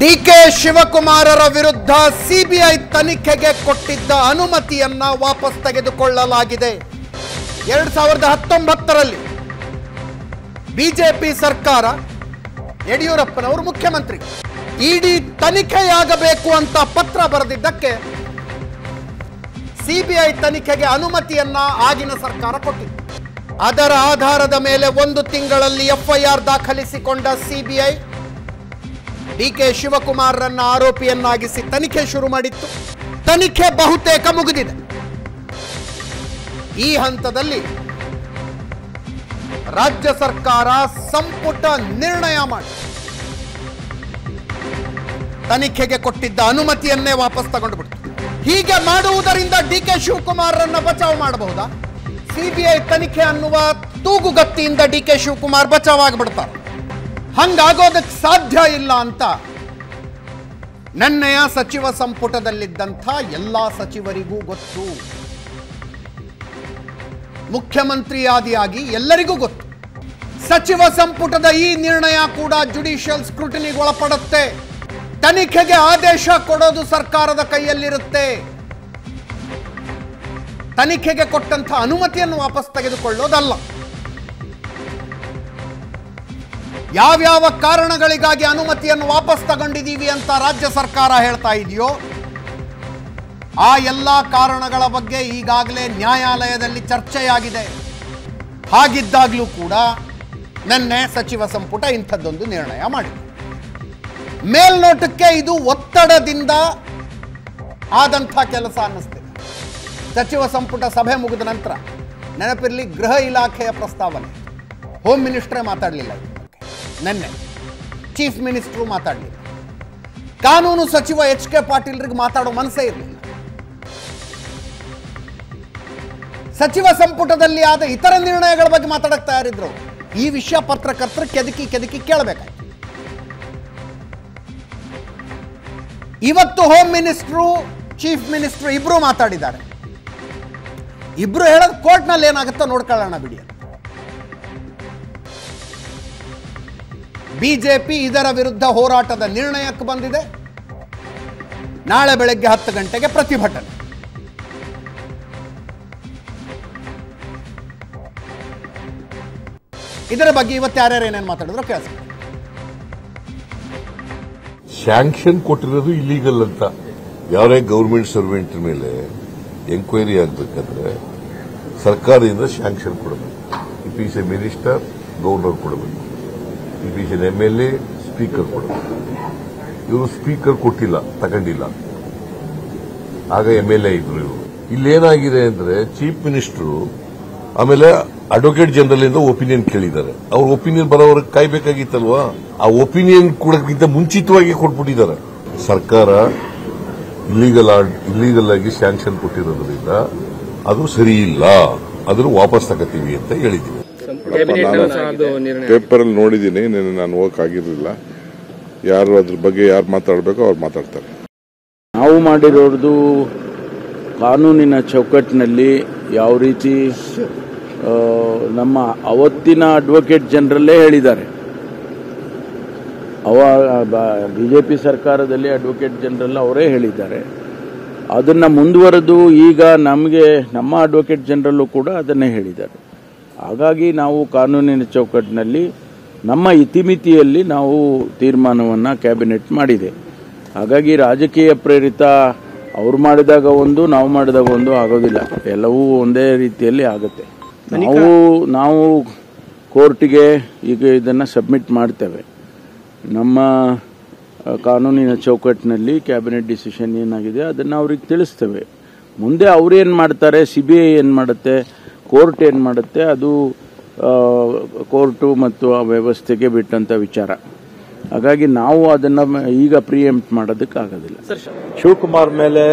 DK ಶಿವಕುಮಾರರ ವಿರುದ್ಧ CBI ತನಿಖೆಗೆ ಕೊಟ್ಟಿದ್ದ ಅನುಮತಿಯನ್ನ ವಾಪಸ್ ತೆಗೆದುಕೊಳ್ಳಲಾಗಿದೆ. 2019ರಲ್ಲಿ ಬಿಜೆಪಿ ಸರ್ಕಾರ ಯಡಿಯೂರಪ್ಪನವರು ಮುಖ್ಯಮಂತ್ರಿ ಇಡಿ ತನಿಖೆಯಾಗಬೇಕು ಅಂತ ಪತ್ರ ಬರೆದಿದ್ದಕ್ಕೆ ಸಿಬಿಐ ತನಿಖೆಗೆ ಅನುಮತಿಯನ್ನ ಆಗಿನ ಸರ್ಕಾರ ಕೊಟ್ಟಿತ್ತು. ಅದರ ಆಧಾರದ ಮೇಲೆ 1 ತಿಂಗಳಲ್ಲಿ ಎಫ್ಐಆರ್ ದಾಖಲಿಸಿಕೊಂಡ ಸಿಬಿಐ ಡಿಕೆ ಶಿವಕುಮಾರರನ್ನ ಆರೋಪಿಯನ್ನಾಗಿಸಿ ತನಿಖೆ ಶುರು ಮಾಡಿತ್ತು. ತನಿಖೆ ಬಹುತೇಕ ಮುಗಿದಿದೆ. ಈ ಹಂತದಲ್ಲಿ ರಾಜ್ಯ ಸರ್ಕಾರ ಸಂಪುಟ ನಿರ್ಣಯ ಮಾಡಿ ತನಿಖೆಗೆ ಕೊಟ್ಟಿದ್ದ ಅನುಮತಿಯನ್ನೇ ವಾಪಸ್ ತಗೊಂಡು ಬಿಡ್ತು. ಹೀಗೆ ಮಾಡುವುದರಿಂದ ಡಿಕೆ ಶಿವಕುಮಾರರನ್ನ ಬಚಾವ್ ಮಾಡಬಹುದಾ? ಸಿಬಿಐ ತನಿಖೆ ಅನ್ನುವ ತೂಗುಗತ್ತಿಯಿಂದ ಡಿಕೆ ಶಿವಕುಮಾರ್ ಬಚಾವ್ ಆಗಿಬಿಡ್ತಾರೆ. ಹಂಗಾಗೋದಕ್ಕೆ ಸಾಧ್ಯ ಇಲ್ಲ ಅಂತ ನೆನ್ನೆಯ ಸಚಿವ ಸಂಪುಟದಲ್ಲಿದ್ದಂಥ ಎಲ್ಲ ಸಚಿವರಿಗೂ ಗೊತ್ತು. ಮುಖ್ಯಮಂತ್ರಿಯಾದಿಯಾಗಿ ಎಲ್ಲರಿಗೂ ಗೊತ್ತು. ಸಚಿವ ಸಂಪುಟದ ಈ ನಿರ್ಣಯ ಕೂಡ ಜುಡಿಷಿಯಲ್ ಸ್ಕ್ರೂಟಿನಿಗೆ ಒಳಪಡುತ್ತೆ. ತನಿಖೆಗೆ ಆದೇಶ ಕೊಡೋದು ಸರ್ಕಾರದ ಕೈಯಲ್ಲಿರುತ್ತೆ. ತನಿಖೆಗೆ ಕೊಟ್ಟಂಥ ಅನುಮತಿಯನ್ನು ವಾಪಸ್ ತೆಗೆದುಕೊಳ್ಳೋದಲ್ಲ. ಯಾವ್ಯಾವ ಕಾರಣಗಳಿಗಾಗಿ ಅನುಮತಿಯನ್ನು ವಾಪಸ್ ತಗೊಂಡಿದ್ದೀವಿ ಅಂತ ರಾಜ್ಯ ಸರ್ಕಾರ ಹೇಳ್ತಾ ಇದೆಯೋ ಆ ಎಲ್ಲ ಕಾರಣಗಳ ಬಗ್ಗೆ ಈಗಾಗಲೇ ನ್ಯಾಯಾಲಯದಲ್ಲಿ ಚರ್ಚೆಯಾಗಿದೆ. ಹಾಗಿದ್ದಾಗಲೂ ಕೂಡ ನಿನ್ನೆ ಸಚಿವ ಸಂಪುಟ ಇಂಥದ್ದೊಂದು ನಿರ್ಣಯ ಮಾಡಿದೆ. ಮೇಲ್ನೋಟಕ್ಕೆ ಇದು ಒತ್ತಡದಿಂದ ಆದಂಥ ಕೆಲಸ ಅನ್ನಿಸ್ತಿದೆ. ಸಚಿವ ಸಂಪುಟ ಸಭೆ ಮುಗಿದ ನಂತರ ನೆನಪಿರಲಿ, ಗೃಹ ಇಲಾಖೆಯ ಪ್ರಸ್ತಾವನೆ ಹೋಮ್ ಮಿನಿಸ್ಟ್ರೇ ಮಾತಾಡಲಿಲ್ಲ. ನಿನ್ನೆ ಚೀಫ್ ಮಿನಿಸ್ಟರ್ ಮಾತಾಡಲಿಲ್ಲ. ಕಾನೂನು ಸಚಿವ ಎಚ್.ಕೆ. ಪಾಟೀಲ್ರಿಗೆ ಮಾತಾಡೋ ಮನಸ್ಸೇ ಇರಲಿಲ್ಲ. ಸಚಿವ ಸಂಪುಟದಲ್ಲಿ ಆದ ಇತರ ನಿರ್ಣಯಗಳ ಬಗ್ಗೆ ಮಾತಾಡಕ್ಕೆ ತಯಾರಿದ್ರು. ಈ ವಿಷಯ ಪತ್ರಕರ್ತರು ಕೆದಕಿ ಕೇಳಬೇಕಾಯ್ತು. ಇವತ್ತು ಹೋಮ್ ಮಿನಿಸ್ಟ್ರು ಚೀಫ್ ಮಿನಿಸ್ಟರ್ ಇಬ್ರು ಮಾತಾಡಿದ್ದಾರೆ. ಇಬ್ರು ಹೇಳೋದು ಕೋರ್ಟ್ನಲ್ಲಿ ಏನಾಗುತ್ತೋ ನೋಡ್ಕೊಳ್ಳೋಣ ಬಿಡಿ. ಬಿಜೆಪಿ ಇದರ ವಿರುದ್ಧ ಹೋರಾಟದ ನಿರ್ಣಯಕ್ಕೆ ಬಂದಿದೆ. ನಾಳೆ ಬೆಳಗ್ಗೆ 10 ಗಂಟೆಗೆ ಪ್ರತಿಭಟನೆ. ಇದರ ಬಗ್ಗೆ ಇವತ್ತು ಯಾರ್ಯಾರು ಏನೇನು ಮಾತಾಡಿದ್ರು ಕೇಳಿಸ್. ಸ್ಯಾಂಕ್ಷನ್ ಕೊಟ್ಟಿರೋದು ಇಲೀಗಲ್ ಅಂತ. ಯಾರೇ ಗವರ್ಮೆಂಟ್ ಸರ್ವೆಂಟ್ ಮೇಲೆ ಎಂಕ್ವೈರಿ ಆಗಬೇಕಾದ್ರೆ ಸರ್ಕಾರದಿಂದ ಸ್ಯಾಂಕ್ಷನ್ ಕೊಡಬೇಕು. If is a minister, governor ಕೊಡಬೇಕು. If is an MLA, speaker ಕೊಡಬೇಕು. ಇವರು ಸ್ಪೀಕರ್ ಕೊಟ್ಟಿಲ್ಲ, ತಗೊಂಡಿಲ್ಲ. ಆಗ MLA ಇದ್ರು ಇವರು. ಇಲ್ಲೇನಾಗಿದೆ ಅಂದ್ರೆ ಚೀಫ್ ಮಿನಿಸ್ಟರ್ ಆಮೇಲೆ ಅಡ್ವೊಕೇಟ್ ಜನರಲ್ ಇಂದ ಒಪಿನಿಯನ್ ಕೇಳಿದ್ದಾರೆ. ಅವ್ರ ಒಪಿನಿಯನ್ ಬರೋವರೆಗೆ ಕಾಯ್ಬೇಕಾಗಿತ್ತಲ್ವಾ? ಆ ಒಪಿನಿಯನ್ ಕೊಡೋಕ್ಕಿಂತ ಮುಂಚಿತವಾಗಿ ಕೊಟ್ಬಿಟ್ಟಿದ್ದಾರೆ. ಸರ್ಕಾರ ಇಲ್ಲೀಗಲ್ ಆಗಿ ಸ್ಯಾಂಕ್ಷನ್ ಕೊಟ್ಟಿರೋದ್ರಿಂದ ಅದು ಸರಿ ಇಲ್ಲ, ಅದನ್ನು ವಾಪಸ್ ತಗೋತೀವಿ ಅಂತ ಹೇಳಿದ್ದೀವಿ. ಪೇಪರ್ ಅಲ್ಲಿ ನೋಡಿದ್ದೀನಿ, ನಾನು ಹೋಗಕ್ಕಾಗಿರಲಿಲ್ಲ. ಯಾರು ಅದ್ರ ಬಗ್ಗೆ ಯಾರು ಮಾತಾಡಬೇಕು ಅವ್ರು ಮಾತಾಡ್ತಾರೆ. ನಾವು ಮಾಡಿರೋದು ಕಾನೂನಿನ ಚೌಕಟ್ಟಿನಲ್ಲಿ ಯಾವ ರೀತಿ ನಮ್ಮ ಅವತ್ತಿನ ಅಡ್ವೊಕೇಟ್ ಜನರಲ್ಲೇ ಹೇಳಿದ್ದಾರೆ. ಬಿಜೆಪಿ ಸರ್ಕಾರದಲ್ಲಿ ಅಡ್ವೊಕೇಟ್ ಜನರಲ್ ಅವರೇ ಹೇಳಿದ್ದಾರೆ. ಅದನ್ನು ಮುಂದುವರೆದು ಈಗ ನಮ್ಮ ಅಡ್ವೊಕೇಟ್ ಜನರಲ್ಲು ಕೂಡ ಅದನ್ನೇ ಹೇಳಿದ್ದಾರೆ. ಹಾಗಾಗಿ ನಾವು ಕಾನೂನಿನ ಚೌಕಟ್ಟಿನಲ್ಲಿ ನಮ್ಮ ಇತಿಮಿತಿಯಲ್ಲಿ ನಾವು ತೀರ್ಮಾನವನ್ನು ಕ್ಯಾಬಿನೆಟ್ ಮಾಡಿದೆ. ಹಾಗಾಗಿ ರಾಜಕೀಯ ಪ್ರೇರಿತ ಅವ್ರು ಮಾಡಿದಾಗ ಒಂದು, ನಾವು ಮಾಡಿದಾಗ ಒಂದು ಆಗೋದಿಲ್ಲ. ಎಲ್ಲವೂ ಒಂದೇ ರೀತಿಯಲ್ಲಿ ಆಗುತ್ತೆ. ನಾವು ಕೋರ್ಟಿಗೆ ಈಗ ಇದನ್ನು ಸಬ್ಮಿಟ್ ಮಾಡ್ತೇವೆ. ನಮ್ಮ ಕಾನೂನಿನ ಚೌಕಟ್ಟಿನಲ್ಲಿ ಕ್ಯಾಬಿನೆಟ್ ಡಿಸಿಷನ್ ಏನಾಗಿದೆ ಅದನ್ನು ಅವ್ರಿಗೆ ತಿಳಿಸ್ತೇವೆ. ಮುಂದೆ ಅವ್ರೇನು ಮಾಡ್ತಾರೆ, CBI ಏನು ಮಾಡುತ್ತೆ, ಕೋರ್ಟ್ ಏನು ಮಾಡುತ್ತೆ, ಅದು ಕೋರ್ಟು ಮತ್ತು ಆ ವ್ಯವಸ್ಥೆಗೆ ಬಿಟ್ಟಂಥ ವಿಚಾರ. ಹಾಗಾಗಿ ನಾವು ಅದನ್ನು ಈಗ ಪ್ರಿಯೆಂಪ್ಟ್ ಮಾಡೋದಕ್ಕಾಗೋದಿಲ್ಲ. ಶಿವಕುಮಾರ್ ಮೇಲೆ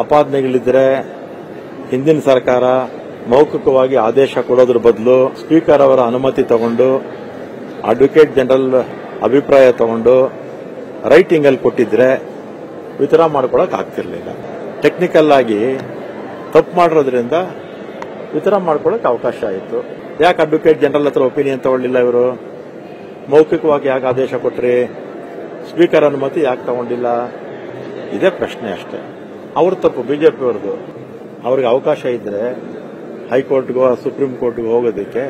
ಆಪಾದನೆಗಳಿದ್ರೆ ಹಿಂದಿನ ಸರ್ಕಾರ ಮೌಖಿಕವಾಗಿ ಆದೇಶ ಕೊಡೋದ್ರ ಬದಲು ಸ್ಪೀಕರ್ ಅವರ ಅನುಮತಿ ತಗೊಂಡು ಅಡ್ವೊಕೇಟ್ ಜನರಲ್ ಅಭಿಪ್ರಾಯ ತಗೊಂಡು ರೈಟಿಂಗ್ ಅಲ್ಲಿ ಕೊಟ್ಟಿದ್ರೆ ವಿತ್ಡ್ರಾ ಮಾಡ್ಕೊಳಕ್ ಆಗ್ತಿರ್ಲಿಲ್ಲ. ಟೆಕ್ನಿಕಲ್ ಆಗಿ ತಪ್ಪು ಮಾಡಿರೋದ್ರಿಂದ ವಿತ್ಡ್ರಾ ಮಾಡ್ಕೊಳಕ್ ಅವಕಾಶ ಆಯಿತು. ಯಾಕೆ ಅಡ್ವೊಕೇಟ್ ಜನರಲ್ ಹತ್ರ ಒಪಿನಿಯನ್ ತಗೊಳ್ಳಿಲ್ಲ? ಇವರು ಮೌಖಿಕವಾಗಿ ಯಾಕೆ ಆದೇಶ ಕೊಟ್ರಿ? ಸ್ಪೀಕರ್ ಅನುಮತಿ ಯಾಕೆ ತಗೊಂಡಿಲ್ಲ? ಇದೇ ಪ್ರಶ್ನೆ ಅಷ್ಟೇ. ಅವ್ರ ತಪ್ಪು, ಬಿಜೆಪಿಯವ್ರದ್ದು. ಅವ್ರಿಗೆ ಅವಕಾಶ ಇದ್ರೆ ಹೈಕೋರ್ಟ್ಗೋ ಸುಪ್ರೀಂ ಕೋರ್ಟ್ಗೋ ಹೋಗೋದಕ್ಕೆ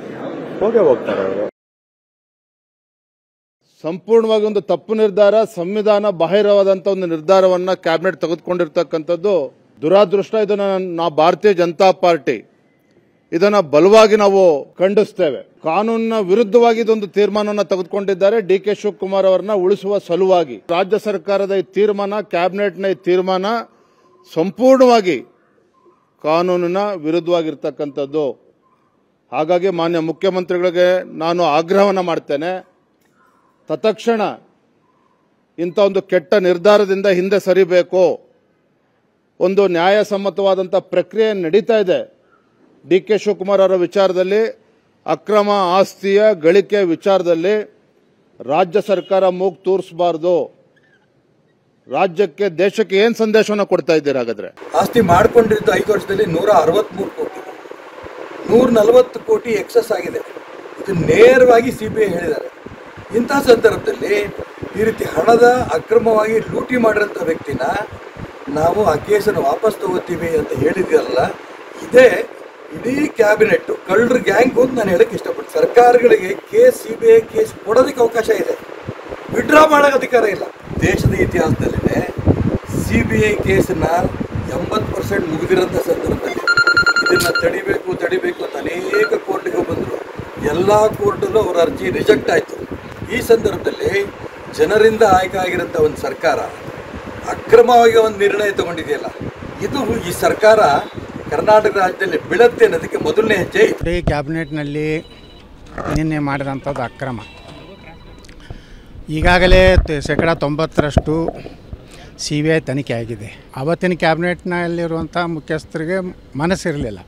ಹೋಗ್ತಾರೆ ಅವರು. ಸಂಪೂರ್ಣವಾಗಿ ಒಂದು ತಪ್ಪು ನಿರ್ಧಾರ, ಸಂವಿಧಾನ ಬಾಹಿರವಾದಂತಹ ಒಂದು ನಿರ್ಧಾರವನ್ನ ಕ್ಯಾಬಿನೆಟ್ ತೆಗೆದುಕೊಂಡಿರ್ತಕ್ಕಂಥದ್ದು ದುರಾದೃಷ್ಟ. ಇದನ್ನ ನಾವು ಭಾರತೀಯ ಜನತಾ ಪಾರ್ಟಿ ಇದನ್ನ ಬಲವಾಗಿ ನಾವು ಖಂಡಿಸ್ತೇವೆ. ಕಾನೂನಿನ ವಿರುದ್ಧವಾಗಿ ಇದೊಂದು ತೀರ್ಮಾನವನ್ನು ತೆಗೆದುಕೊಂಡಿದ್ದಾರೆ. ಡಿ.ಕೆ. ಶಿವಕುಮಾರ್ ಅವರನ್ನ ಉಳಿಸುವ ಸಲುವಾಗಿ ರಾಜ್ಯ ಸರ್ಕಾರದ ಈ ತೀರ್ಮಾನ, ಕ್ಯಾಬಿನೆಟ್ನ ಈ ತೀರ್ಮಾನ ಸಂಪೂರ್ಣವಾಗಿ ಕಾನೂನಿನ ವಿರುದ್ಧವಾಗಿರ್ತಕ್ಕಂಥದ್ದು. ಹಾಗಾಗಿ ಮಾನ್ಯ ಮುಖ್ಯಮಂತ್ರಿಗಳಿಗೆ ನಾನು ಆಗ್ರಹವನ್ನು ಮಾಡ್ತೇನೆ, ತತ್ಕ್ಷಣ ಇಂಥ ಒಂದು ಕೆಟ್ಟ ನಿರ್ಧಾರದಿಂದ ಹಿಂದೆ ಸರಿಬೇಕು. ಒಂದು ನ್ಯಾಯಸಮ್ಮತವಾದಂಥ ಪ್ರಕ್ರಿಯೆ ನಡೀತಾ ಇದೆ. ಡಿ.ಕೆ. ಶಿವಕುಮಾರ್ ಅವರ ವಿಚಾರದಲ್ಲಿ, ಅಕ್ರಮ ಆಸ್ತಿಯ ಗಳಿಕೆ ವಿಚಾರದಲ್ಲಿ ರಾಜ್ಯ ಸರ್ಕಾರ ಮೂಗು ತೂರಿಸಬಾರದು. ರಾಜ್ಯಕ್ಕೆ, ದೇಶಕ್ಕೆ ಏನ್ ಸಂದೇಶವನ್ನು ಕೊಡ್ತಾ ಇದ್ದೀರಾ? ಹಾಗಾದ್ರೆ ಆಸ್ತಿ ಮಾಡಿಕೊಂಡಿದ್ದು 5 ವರ್ಷದಲ್ಲಿ 163 ಕೋಟಿ, 140 ಕೋಟಿ ಎಕ್ಸಸ್ ಆಗಿದೆ. ಇದು ನೇರವಾಗಿ ಸಿಬಿಐ ಹೇಳಿದ್ದಾರೆ. ಇಂತಹ ಸಂದರ್ಭದಲ್ಲಿ ಈ ರೀತಿ ಹಣದ ಅಕ್ರಮವಾಗಿ ಲೂಟಿ ಮಾಡಿರೋಂಥ ವ್ಯಕ್ತಿನ ನಾವು ಆ ಕೇಸನ್ನು ವಾಪಸ್ ತಗೋತೀವಿ ಅಂತ ಹೇಳಿದ್ರಲ್ಲ, ಇದೇ ಇಡೀ ಕ್ಯಾಬಿನೆಟ್ ಕಳ್ಳರ ಗ್ಯಾಂಗ್ ಅಂತ ನಾನು ಹೇಳಕ್ಕೆ ಇಷ್ಟಪಡ್ತೀನಿ. ಸರ್ಕಾರಗಳಿಗೆ ಕೇಸ್, ಸಿಬಿಐ ಕೇಸ್ ಕೊಡೋದಕ್ಕೆ ಅವಕಾಶ ಇದೆ, ವಿಡ್ರಾ ಮಾಡೋಕೆ ಅಧಿಕಾರ ಇಲ್ಲ. ದೇಶದ ಇತಿಹಾಸದಲ್ಲೇ ಸಿಬಿಐ ಕೇಸನ್ನ 80% ಮುಗಿದಿರೋಂಥ ಸಂದರ್ಭದಲ್ಲಿ ಇದನ್ನ ತಡಿಬೇಕು ಅಂತ ಅನೇಕ ಕೋರ್ಟ್ಗೆ ಬಂದರು. ಎಲ್ಲ ಕೋರ್ಟಲ್ಲೂ ಅವರ ಅರ್ಜಿ ರಿಜೆಕ್ಟ್ ಆಯಿತು. ಈ ಸಂದರ್ಭದಲ್ಲಿ ಜನರಿಂದ ಆಯ್ಕೆ ಆಗಿರೋಂಥ ಒಂದು ಸರ್ಕಾರ ಅಕ್ರಮವಾಗಿ ಒಂದು ನಿರ್ಣಯ ತಗೊಂಡಿದೆಯಲ್ಲ, ಇದು ಈ ಸರ್ಕಾರ ಕರ್ನಾಟಕ ರಾಜ್ಯದಲ್ಲಿ ಬೀಳುತ್ತೆ ಅನ್ನೋದಕ್ಕೆ ಮೊದಲನೇ ಹೆಜ್ಜೆ. ಈ ಕ್ಯಾಬಿನೆಟ್ನಲ್ಲಿ ನಿನ್ನೆ ಮಾಡಿದಂಥದ್ದು ಅಕ್ರಮ. ಈಗಾಗಲೇ 90% CBI ತನಿಖೆ ಆಗಿದೆ. ಅವತ್ತಿನ ಕ್ಯಾಬಿನೆಟ್ನಲ್ಲಿರುವಂಥ ಮುಖ್ಯಸ್ಥರಿಗೆ ಮನಸ್ಸಿರಲಿಲ್ಲ.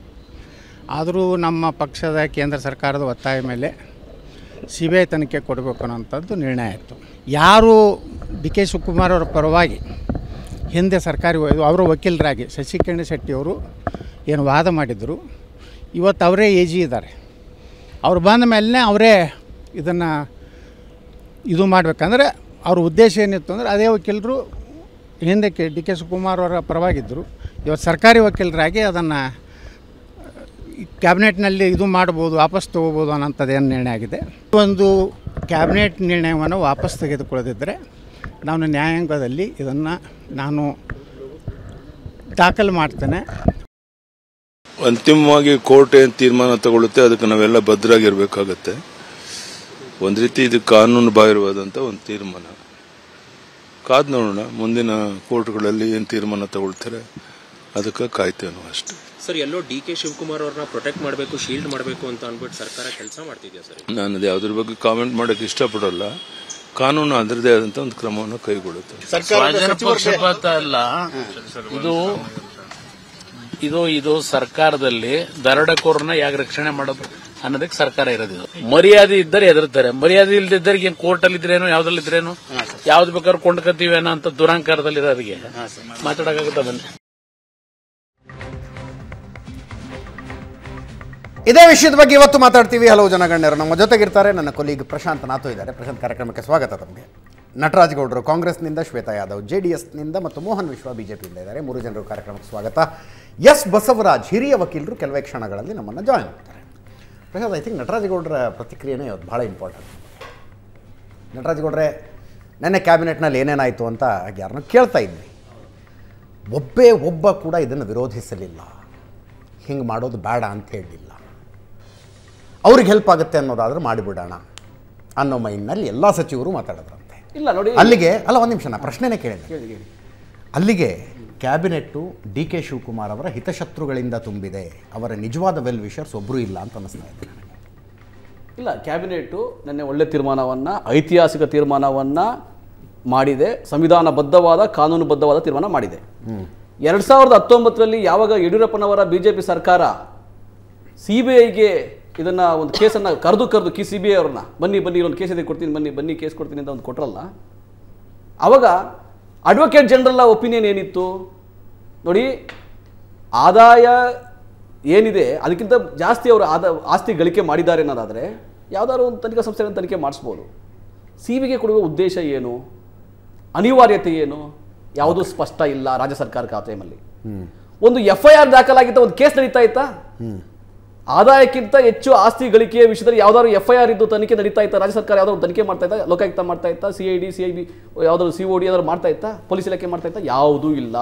ಆದರೂ ನಮ್ಮ ಪಕ್ಷದ ಕೇಂದ್ರ ಸರ್ಕಾರದ ಒತ್ತಾಯ ಮೇಲೆ CBI ತನಿಖೆ ಕೊಡಬೇಕು ಅನ್ನೋಂಥದ್ದು ನಿರ್ಣಯ ಆಯಿತು. ಯಾರು ಡಿ.ಕೆ. ಶಿವಕುಮಾರ್ ಅವರ ಪರವಾಗಿ ಹಿಂದೆ ಸರ್ಕಾರಿ ಅವರ ವಕೀಲರಾಗಿ ಶಶಿಕರ್ಣ ಶೆಟ್ಟಿಯವರು ಏನು ವಾದ ಮಾಡಿದರು, ಇವತ್ತು ಅವರೇ AG ಇದ್ದಾರೆ. ಅವ್ರು ಬಂದ ಮೇಲೆ ಅವರೇ ಇದನ್ನು ಇದು ಮಾಡಬೇಕಂದ್ರೆ ಅವ್ರ ಉದ್ದೇಶ ಏನಿತ್ತು ಅಂದರೆ ಅದೇ ವಕೀಲರು ಹಿಂದಕ್ಕೆ ಡಿ.ಕೆ. ಶಿವಕುಮಾರ್ ಅವರ ಪರವಾಗಿದ್ದರು. ಇವತ್ತು ಸರ್ಕಾರಿ ವಕೀಲರಾಗಿ ಅದನ್ನು ಕ್ಯಾಬಿನೆಟ್ನಲ್ಲಿ ಇದು ಮಾಡ್ಬೋದು, ವಾಪಸ್ ತೊಗೋಬೋದು ಅನ್ನೋಂಥದ್ದೇನು ನಿರ್ಣಯ ಆಗಿದೆ. ಒಂದು ಕ್ಯಾಬಿನೆಟ್ ನಿರ್ಣಯವನ್ನು ವಾಪಸ್ ತೆಗೆದುಕೊಳ್ಳದಿದ್ದರೆ ನಾನು ನ್ಯಾಯಾಂಗದಲ್ಲಿ ಇದನ್ನು ನಾನು ದಾಖಲು ಮಾಡ್ತೇನೆ. ಅಂತಿಮವಾಗಿ ಕೋರ್ಟ್ ಏನು ತೀರ್ಮಾನ ತಗೊಳ್ಳುತ್ತೆ ಅದಕ್ಕೆ ನಾವೆಲ್ಲ ಭದ್ರಾಗಿರ್ಬೇಕಾಗತ್ತೆ. ಒಂದು ರೀತಿ ಇದು ಕಾನೂನು ಬಾಹಿರವಾದಂಥ ಒಂದು ತೀರ್ಮಾನ. ಕಾದ್ ನೋಡೋಣ, ಮುಂದಿನ ಕೋರ್ಟ್ಗಳಲ್ಲಿ ಏನು ತೀರ್ಮಾನ ತಗೊಳ್ತಾರೆ ಅದಕ್ಕೆ ಕಾಯ್ತೇವೆ ನಾವು ಅಷ್ಟೇ. ಸರ್, ಎಲ್ಲೋ ಡಿ.ಕೆ. ಶಿವಕುಮಾರ್ ಅವ್ರನ್ನ ಪ್ರೊಟೆಕ್ಟ್ ಮಾಡಬೇಕು, ಶೀಲ್ಡ್ ಮಾಡಬೇಕು ಅಂತ ಅಂದ್ಬಿಟ್ಟು ಸರ್ಕಾರ ಕೆಲಸ ಮಾಡ್ತಿದೆಯಾ ಸರ್? ನಾನು ಅದು ಯಾವುದ್ರ ಬಗ್ಗೆ ಕಾಮೆಂಟ್ ಮಾಡೋಕ್ಕೆ ಇಷ್ಟಪಡಲ್ಲ. ಕಾನೂನು ಅದರದೇ ಆದಂಥ ಒಂದು ಕ್ರಮವನ್ನು ಕೈಗೊಳ್ಳುತ್ತೆ. ಪಕ್ಷಪಾತ ಅಲ್ಲ ಇದು ಸರ್ಕಾರದಲ್ಲಿ ದರೋಡೆಕೋರನ್ನ ಯಾಕೆ ರಕ್ಷಣೆ ಮಾಡೋದು ಅನ್ನೋದಕ್ಕೆ ಸರ್ಕಾರ ಇರೋದಿಲ್ಲ. ಮರ್ಯಾದೆ ಇದ್ದರೆ ಎದುರ್ತಾರೆ, ಮರ್ಯಾದೆ ಇಲ್ದಿದ್ದರೆ ಏನು ಕೋರ್ಟಲ್ಲಿ ಇದ್ರೇನು ಯಾವ್ದಲ್ಲಿದ್ರೇನು ಯಾವ್ದು ಬೇಕಾದ್ರೂ ಕೊಂಡ್ಕೊತೀವೇನೋ ಅಂತ ದುರಾಂಕಾರದಲ್ಲಿ ಇರೋರಿಗೆ ಮಾತಾಡೋಕ್ಕಾಗುತ್ತಾ? ಬನ್ನಿ. ಇದೇ ವಿಷಯದ ಬಗ್ಗೆ ಇವತ್ತು ಮಾತಾಡ್ತೀವಿ. ಹಲವು ಜನ ಗಣ್ಯರು ನಮ್ಮ ಜೊತೆಗಿರ್ತಾರೆ. ನನ್ನ ಕೊಲೀಗ್ ಪ್ರಶಾಂತ್ ನಾಥೋ ಇದ್ದಾರೆ. ಪ್ರಶಾಂತ್, ಕಾರ್ಯಕ್ರಮಕ್ಕೆ ಸ್ವಾಗತ. ತಮಗೆ ನಟರಾಜ್ ಗೌಡರು ಕಾಂಗ್ರೆಸ್ನಿಂದ, ಶ್ವೇತಾ ಯಾದವ್ JDSನಿಂದ ಮತ್ತು ಮೋಹನ್ ವಿಶ್ವ BJPಯಿಂದ ಇದ್ದಾರೆ. 3 ಜನರು ಕಾರ್ಯಕ್ರಮಕ್ಕೆ ಸ್ವಾಗತ. ಎಸ್ ಬಸವರಾಜ್, ಹಿರಿಯ ವಕೀಲರು, ಕೆಲವೇ ಕ್ಷಣಗಳಲ್ಲಿ ನಮ್ಮನ್ನು ಜಾಯಿನ್ ಮಾಡ್ತಾರೆ. ಪ್ರಶಾಂತ್, ಐ ಥಿಂಕ್ ನಟರಾಜ್ ಗೌಡರ ಪ್ರತಿಕ್ರಿಯೆನೇ ಇವತ್ತು ಭಾಳ ಇಂಪಾರ್ಟೆಂಟ್. ನಟರಾಜ್ ಗೌಡ್ರೆ, ನೆನ್ನೆ ಕ್ಯಾಬಿನೆಟ್ನಲ್ಲಿ ಏನೇನಾಯಿತು ಅಂತ ಯಾರನ್ನೂ ಕೇಳ್ತಾ ಇದ್ವಿ. ಒಬ್ಬ ಕೂಡ ಇದನ್ನು ವಿರೋಧಿಸಲಿಲ್ಲ, ಹಿಂಗೆ ಮಾಡೋದು ಬೇಡ ಅಂತ ಹೇಳಲಿಲ್ಲ. ಅವ್ರಿಗೆ ಹೆಲ್ಪ್ ಆಗುತ್ತೆ ಅನ್ನೋದಾದ್ರೆ ಮಾಡಿಬಿಡೋಣ ಅನ್ನೋ ಮೈಂಡ್ನಲ್ಲಿ ಎಲ್ಲ ಸಚಿವರು ಮಾತಾಡಿದ್ರಂತೆ. ಇಲ್ಲ ನೋಡಿ, ಅಲ್ಲಿಗೆ ಅಲ್ಲ, ಒಂದು ನಿಮಿಷ, ನಾ ಪ್ರಶ್ನೆನೇ ಕೇಳಿದೆ. ಅಲ್ಲಿಗೆ ಕ್ಯಾಬಿನೆಟ್ಟು ಡಿ.ಕೆ. ಶಿವಕುಮಾರ್ ಅವರ ಹಿತಶತ್ರುಗಳಿಂದ ತುಂಬಿದೆ, ಅವರ ನಿಜವಾದ ವೆಲ್ ವಿಷರ್ಸ್ ಒಬ್ಬರೂ ಇಲ್ಲ ಅಂತ ಅನ್ನಿಸ್ತಾ ಇದೆ ನನಗೆ. ಇಲ್ಲ, ಕ್ಯಾಬಿನೆಟ್ಟು ನಿನ್ನೆ ಒಳ್ಳೆ ತೀರ್ಮಾನವನ್ನು, ಐತಿಹಾಸಿಕ ತೀರ್ಮಾನವನ್ನು ಮಾಡಿದೆ. ಸಂವಿಧಾನಬದ್ಧವಾದ, ಕಾನೂನುಬದ್ಧವಾದ ತೀರ್ಮಾನ ಮಾಡಿದೆ. 2019ರಲ್ಲಿ ಯಾವಾಗ ಯಡಿಯೂರಪ್ಪನವರ BJP ಸರ್ಕಾರ CBIಗೆ ಇದನ್ನು ಒಂದು ಕೇಸನ್ನು ಕರೆದು CBI ಅವ್ರನ್ನ ಬನ್ನಿ ಒಂದು ಕೇಸ್ ಇದೆ ಕೊಡ್ತೀನಿ, ಬನ್ನಿ ಕೇಸ್ ಕೊಡ್ತೀನಿ ಅಂತ ಒಂದು ಕೊಟ್ರಲ್ಲ, ಆವಾಗ ಅಡ್ವೊಕೇಟ್ ಜನರಲ್ ಒಪಿನಿಯನ್ ಏನಿತ್ತು ನೋಡಿ, ಆದಾಯ ಏನಿದೆ ಅದಕ್ಕಿಂತ ಜಾಸ್ತಿ ಅವರು ಆಸ್ತಿ ಗಳಿಕೆ ಮಾಡಿದ್ದಾರೆ ಅನ್ನೋದಾದರೆ ಯಾವುದಾದ್ರು ಒಂದು ತನಿಖಾ ಸಂಸ್ಥೆಯನ್ನು ತನಿಖೆ ಮಾಡಿಸ್ಬೋದು. CBIಗೆ ಕೊಡುವ ಉದ್ದೇಶ ಏನು? ಅನಿವಾರ್ಯತೆ ಏನು? ಯಾವುದೂ ಸ್ಪಷ್ಟ ಇಲ್ಲ ರಾಜ್ಯ ಸರ್ಕಾರಕ್ಕೆ ಆ ಟೈಮಲ್ಲಿ. ಒಂದು FIR ದಾಖಲಾಗಿತ್ತ, ಒಂದು ಕೇಸ್ ನಡೀತಾ ಇತ್ತಾ? ಆದಾಯಕ್ಕಿಂತ ಹೆಚ್ಚು ಆಸ್ತಿ ಗಳಿಕೆಯ ವಿಷಯದಲ್ಲಿ ಯಾವ್ದಾದ್ರು FIR ಇದ್ದು ತನಿಖೆ ನಡೀತಾ ಇತ್ತಾ? ರಾಜ್ಯ ಸರ್ಕಾರ ಯಾವ್ದಾದ್ರು ತನಿಖೆ ಮಾಡ್ತಾ ಇತ್ತಾ? ಲೋಕಾಯುಕ್ತ ಮಾಡ್ತಾ ಇತ್ತಾ? CID CIB ಯಾವ್ದಾದ್ರು COD ಯಾವ್ದಾದ್ರು ಮಾಡ್ತಾ ಇತ್ತಾ? ಪೊಲೀಸ್ ಇಲಾಖೆ ಮಾಡ್ತಾ ಇತ್ತಾ? ಯಾವುದೂ ಇಲ್ಲ.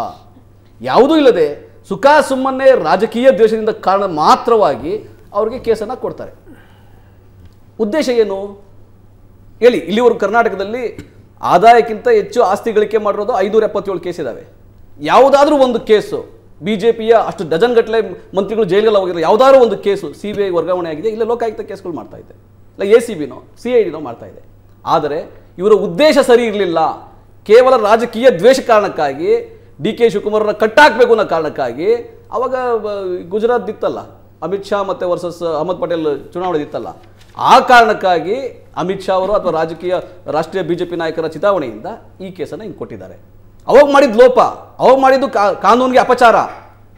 ಯಾವುದೂ ಇಲ್ಲದೆ ಸುಖ ಸುಮ್ಮನೆ ರಾಜಕೀಯ ದ್ವೇಷದಿಂದ ಕಾರಣ ಮಾತ್ರವಾಗಿ ಅವ್ರಿಗೆ ಕೇಸನ್ನು ಕೊಡ್ತಾರೆ. ಉದ್ದೇಶ ಏನು ಹೇಳಿ? ಇಲ್ಲಿವರೆಗೂ ಕರ್ನಾಟಕದಲ್ಲಿ ಆದಾಯಕ್ಕಿಂತ ಹೆಚ್ಚು ಆಸ್ತಿ ಗಳಿಕೆ ಮಾಡಿರೋದು 577 ಕೇಸ್ ಇದಾವೆ. ಯಾವುದಾದ್ರೂ ಒಂದು ಕೇಸು ಬಿಜೆಪಿಯ ಅಷ್ಟು ಡಜನ್ ಗಟ್ಟಲೆ ಮಂತ್ರಿಗಳು ಜೈಲಿಗೆಲ್ಲ ಹೋಗಿರೋ ಯಾವುದಾದ್ರೂ ಒಂದು ಕೇಸು CBI ವರ್ಗಾವಣೆ ಆಗಿದೆ, ಇಲ್ಲ ಲೋಕಾಯುಕ್ತ ಕೇಸ್ಗಳು ಮಾಡ್ತಾ ಇದೆ, ಇಲ್ಲ ACBನೋ CIDನೋ ಮಾಡ್ತಾ ಇದೆ. ಆದರೆ ಇವರ ಉದ್ದೇಶ ಸರಿ ಇರಲಿಲ್ಲ. ಕೇವಲ ರಾಜಕೀಯ ದ್ವೇಷ ಕಾರಣಕ್ಕಾಗಿ DK ಶಿವಕುಮಾರ್ ಕಟ್ಟಾಕಬೇಕು ಅನ್ನೋ ಕಾರಣಕ್ಕಾಗಿ ಅವಾಗ ಗುಜರಾತ್ ಇತ್ತಲ್ಲ, ಅಮಿತ್ ಶಾ ಮತ್ತೆ ವರ್ಸಸ್ ಅಹಮದ್ ಪಟೇಲ್ ಚುನಾವಣೆ ಇತ್ತಲ್ಲ, ಆ ಕಾರಣಕ್ಕಾಗಿ ಅಮಿತ್ ಶಾ ಅವರು ಅಥವಾ ರಾಷ್ಟ್ರೀಯ ಬಿಜೆಪಿ ನಾಯಕರ ಚಿತಾವಣೆಯಿಂದ ಈ ಕೇಸನ್ನು ಹಿಂಗೆ ಕೊಟ್ಟಿದ್ದಾರೆ. ಅವಾಗ ಮಾಡಿದ ಲೋಪ, ಅವಾಗ ಮಾಡಿದ್ದು ಕಾನೂನಿಗೆ ಅಪಚಾರ.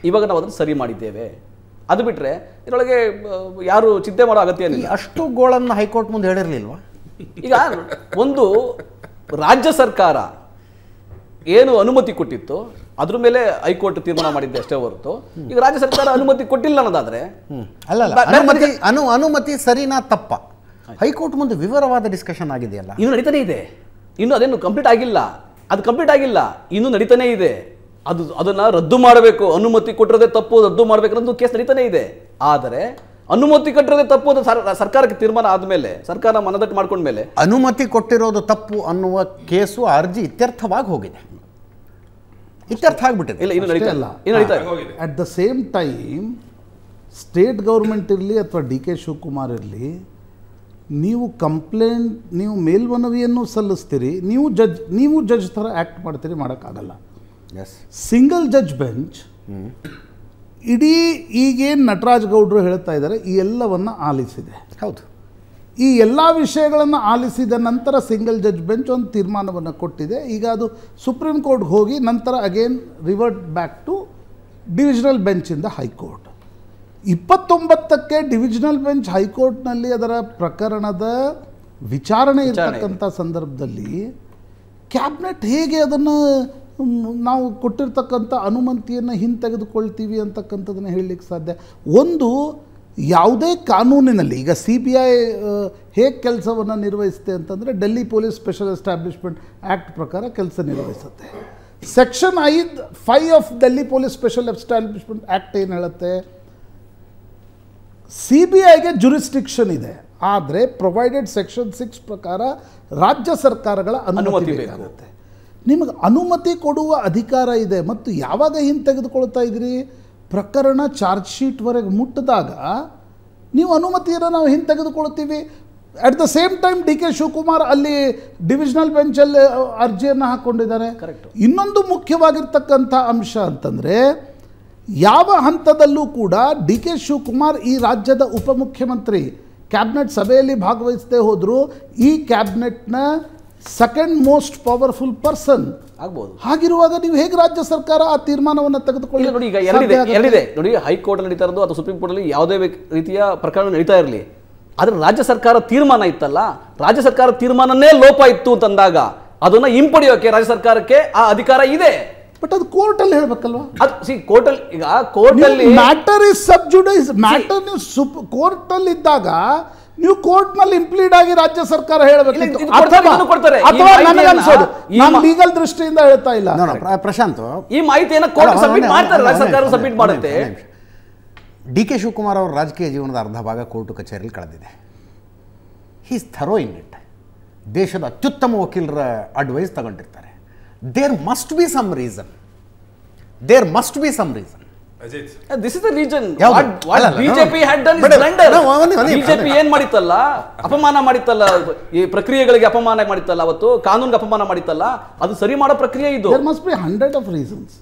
ಇವಾಗ ನಾವು ಅದನ್ನು ಸರಿ ಮಾಡಿದ್ದೇವೆ. ಅದು ಬಿಟ್ಟರೆ ಇದರೊಳಗೆ ಯಾರು ಚಿಂತೆ ಮಾಡೋ ಅಗತ್ಯ ಇಲ್ಲ. ಅಷ್ಟು ಗೋಳನ್ನು ಹೈಕೋರ್ಟ್ ಮುಂದೆ ಹೇಳಿರಲಿಲ್ವಾ? ಈಗ ಒಂದು ರಾಜ್ಯ ಸರ್ಕಾರ ಏನು ಅನುಮತಿ ಕೊಟ್ಟಿತ್ತು ಅದ್ರ ಮೇಲೆ ಹೈಕೋರ್ಟ್ ತೀರ್ಮಾನ ಮಾಡಿದ್ದೆ ಅಷ್ಟೇ ಹೊರತು ಈಗ ರಾಜ್ಯ ಸರ್ಕಾರ ಅನುಮತಿ ಕೊಟ್ಟಿಲ್ಲ ಅನ್ನೋದಾದ್ರೆ ಅನುಮತಿ ಸರಿನಾ ತಪ್ಪ? ಹೈಕೋರ್ಟ್ ಮುಂದೆ ವಿವರವಾದ ಡಿಸ್ಕಷನ್ ಆಗಿದೆಯಲ್ಲ, ಇನ್ನು ನಡೀತಾನೆ ಇದೆ. ಇನ್ನು ಅದೇನು ಕಂಪ್ಲೀಟ್ ಆಗಿಲ್ಲ, ಅದು ಕಂಪ್ಲೀಟ್ ಆಗಿಲ್ಲ, ಇನ್ನು ನಡೀತಾನೆ ಇದೆ. ಅದನ್ನ ರದ್ದು ಮಾಡಬೇಕು, ಅನುಮತಿ ಕೊಟ್ಟಿರೋದೇ ತಪ್ಪು, ರದ್ದು ಮಾಡಬೇಕನ್ನೋದು ಕೇಸ್ ನಡೀತಾನೆ ಇದೆ. ಆದರೆ ಅನುಮತಿ ಕೊಟ್ಟಿರೋದೇ ತಪ್ಪು ಅದು ಸರ್ಕಾರಕ್ಕೆ ತೀರ್ಮಾನ ಆದ್ಮೇಲೆ, ಸರ್ಕಾರ ಮನದಟ್ಟು ಮಾಡ್ಕೊಂಡ್ಮೇಲೆ ಅನುಮತಿ ಕೊಟ್ಟಿರೋದು ತಪ್ಪು ಅನ್ನುವ ಕೇಸು ಅರ್ಜಿ ಇತ್ಯರ್ಥವಾಗಿ ಹೋಗಿದೆ, ಇತ್ಯರ್ಥ ಆಗ್ಬಿಟ್ಟಿದೆ. ಇಲ್ಲ, ಇನ್ನು ನಡೀತಾ ಇಲ್ಲ, ಇನ್ನು ನಡೀತಾ ಇದೆ. At the same time state government ಇರಲಿ ಅಥವಾ DK ಶಿವಕುಮಾರ್ ಇರಲಿ, ನೀವು ಮೇಲ್ಮನವಿಯನ್ನು ಸಲ್ಲಿಸ್ತೀರಿ, ನೀವು ಜಡ್ಜ್ ಥರ ಆ್ಯಕ್ಟ್ ಮಾಡ್ತೀರಿ, ಮಾಡೋಕ್ಕಾಗಲ್ಲ. ಸಿಂಗಲ್ ಜಡ್ಜ್ ಬೆಂಚ್ ಇಡೀ ಈಗೇನು ನಟರಾಜ್ ಗೌಡರು ಹೇಳ್ತಾ ಇದ್ದಾರೆ ಈ ಎಲ್ಲವನ್ನು ಆಲಿಸಿದೆ. ಹೌದು, ಈ ಎಲ್ಲ ವಿಷಯಗಳನ್ನು ಆಲಿಸಿದ ನಂತರ ಸಿಂಗಲ್ ಜಡ್ಜ್ ಬೆಂಚ್ ಒಂದು ತೀರ್ಮಾನವನ್ನು ಕೊಟ್ಟಿದೆ. ಈಗ ಅದು ಸುಪ್ರೀಂ ಕೋರ್ಟ್ಗೆ ಹೋಗಿ ನಂತರ again revert back to divisional ಬೆಂಚಿಂದ ಹೈಕೋರ್ಟ್. 29ಕ್ಕೆ ಡಿವಿಷನಲ್ ಬೆಂಚ್ ಹೈಕೋರ್ಟ್ನಲ್ಲಿ ಅದರ ಪ್ರಕರಣದ ವಿಚಾರಣೆ ಇರತಕ್ಕಂಥ ಸಂದರ್ಭದಲ್ಲಿ ಕ್ಯಾಬಿನೆಟ್ ಹೇಗೆ ಅದನ್ನು ನಾವು ಕೊಟ್ಟಿರ್ತಕ್ಕಂಥ ಅನುಮತಿಯನ್ನು ಹಿಂತೆಗೆದುಕೊಳ್ತೀವಿ ಅಂತಕ್ಕಂಥದ್ದನ್ನು ಹೇಳಲಿಕ್ಕೆ ಸಾಧ್ಯ? ಒಂದು ಯಾವುದೇ ಕಾನೂನಿನಲ್ಲಿ ಈಗ CBI ಹೇಗೆ ಕೆಲಸವನ್ನು ನಿರ್ವಹಿಸುತ್ತೆ ಅಂತಂದರೆ Delhi police special establishment act ಪ್ರಕಾರ ಕೆಲಸ ನಿರ್ವಹಿಸುತ್ತೆ. Section 5 of Delhi police special establishment act ಏನು ಹೇಳುತ್ತೆ? CBIಗೆ ಜುರಿಸ್ಡಿಕ್ಷನ್ ಇದೆ, ಆದರೆ ಪ್ರೊವೈಡೆಡ್ ಸೆಕ್ಷನ್ 6 ಪ್ರಕಾರ ರಾಜ್ಯ ಸರ್ಕಾರಗಳ ಅನುಮತಿ ಬೇಕಾಗುತ್ತೆ. ನಿಮಗೆ ಅನುಮತಿ ಕೊಡುವ ಅಧಿಕಾರ ಇದೆ. ಮತ್ತು ಯಾವಾಗ ಹಿಂತೆಗೆದುಕೊಳ್ತಾ ಇದ್ದೀರಿ? ಪ್ರಕರಣ ಚಾರ್ಜ್ ಶೀಟ್ವರೆಗೆ ಮುಟ್ಟಿದಾಗ ನೀವು ಅನುಮತಿಯನ್ನು ನಾವು ಹಿಂತೆಗೆದುಕೊಳ್ತೀವಿ. At the same time DK Shivakumar ಅಲ್ಲಿ ಡಿವಿಷನಲ್ ಬೆಂಚಲ್ಲಿ ಅರ್ಜಿಯನ್ನು ಹಾಕ್ಕೊಂಡಿದ್ದಾರೆ. ಇನ್ನೊಂದು ಮುಖ್ಯವಾಗಿರ್ತಕ್ಕಂಥ ಅಂಶ ಅಂತಂದರೆ, ಯಾವ ಹಂತದಲ್ಲೂ ಕೂಡ DK ಶಿವಕುಮಾರ್ ಈ ರಾಜ್ಯದ ಉಪಮುಖ್ಯಮಂತ್ರಿ, ಕ್ಯಾಬಿನೆಟ್ ಸಭೆಯಲ್ಲಿ ಭಾಗವಹಿಸದೇ ಹೋದರೂ ಈ ಕ್ಯಾಬಿನೆಟ್ನ ಸೆಕೆಂಡ್ ಮೋಸ್ಟ್ ಪವರ್ಫುಲ್ ಪರ್ಸನ್ ಆಗ್ಬೋದು. ಹಾಗಿರುವಾಗ ನೀವು ಹೇಗೆ ರಾಜ್ಯ ಸರ್ಕಾರ ಆ ತೀರ್ಮಾನವನ್ನು ತೆಗೆದುಕೊಳ್ಳಿ? ನೋಡಿ, ಈಗ ಎರಡಿದೆ ನೋಡಿ, ಹೈಕೋರ್ಟ್ ನಡೀತಾ ಇರೋದು ಅಥವಾ ಸುಪ್ರೀಂ ಕೋರ್ಟ್ ಅಲ್ಲಿ ಯಾವುದೇ ರೀತಿಯ ಪ್ರಕರಣ ನಡೀತಾ ಇರಲಿ, ಆದ್ರೆ ರಾಜ್ಯ ಸರ್ಕಾರ ತೀರ್ಮಾನ ಇತ್ತಲ್ಲ, ರಾಜ್ಯ ಸರ್ಕಾರ ತೀರ್ಮಾನನೇ ಲೋಪ ಇತ್ತು ಅಂತಂದಾಗ ಅದನ್ನ ಹಿಂಪಡೆಯೋಕೆ ರಾಜ್ಯ ಸರ್ಕಾರಕ್ಕೆ ಆ ಅಧಿಕಾರ ಇದೆ. ಬಟ್ ಅದು ಕೋರ್ಟ್ ಅಲ್ಲಿ ಹೇಳ್ಬೇಕಲ್ವಾ? ಅದು ಕೋರ್ಟಲ್, ಈಗ ಕೋರ್ಟ್ ಅಲ್ಲಿ ಮ್ಯಾಟರ್ ಇಸ್ ಸಬ್ ಜುಡಿಸ್ ಮ್ಯಾಟರ್. ನೀವು ಕೋರ್ಟ್ ಅಲ್ಲಿ ಇದ್ದಾಗ ನೀವು ಕೋರ್ಟ್ ನಲ್ಲಿ ಇಂಪ್ಲೀಡ್ ಆಗಿ ರಾಜ್ಯ ಸರ್ಕಾರ ಹೇಳಬೇಕು. ನಾನು ಲೀಗಲ್ ದೃಷ್ಟಿಯಿಂದ ಹೇಳ್ತಾ ಇಲ್ಲ. ಪ್ರಶಾಂತ್, ಈ ಮಾಹಿತಿಯನ್ನು ಕೋರ್ಟ್ ಸಬ್ಮಿಟ್ ಮಾಡ್ತಾರೆ, ರಾಜ್ಯ ಸರ್ಕಾರ ಸಬ್ಮಿಟ್ ಮಾಡುತ್ತೆ. DK ಶಿವಕುಮಾರ್ ಅವರ ರಾಜಕೀಯ ಜೀವನದ ಅರ್ಧ ಭಾಗ ಕೋರ್ಟು ಕಚೇರಿಯಲ್ಲಿ ಕಳೆದಿದೆ. He's thorough in it. ದೇಶದ ಅತ್ಯುತ್ತಮ ವಕೀಲರ ಅಡ್ವೈಸ್ ತಗೊಂಡಿರ್ತಾರೆ. There must be some reason. This is the reason what BJP had done is blunder. BJP ಏನ್ ಮಾಡಿತ್ತಲ್ಲ, ಅಪಮಾನ ಮಾಡಿತ್ತಲ್ಲ, ಈ ಪ್ರಕ್ರಿಯೆಗಳಿಗೆ ಅಪಮಾನ ಮಾಡಿತ್ತಲ್ಲ, ಅವತ್ತು ಕಾನೂನಿಗೆ ಅಪಮಾನ ಮಾಡಿತ್ತಲ್ಲ, ಅದು ಸರಿ ಮಾಡೋ ಪ್ರಕ್ರಿಯೆ ಇದು. There must be 100 of reasons.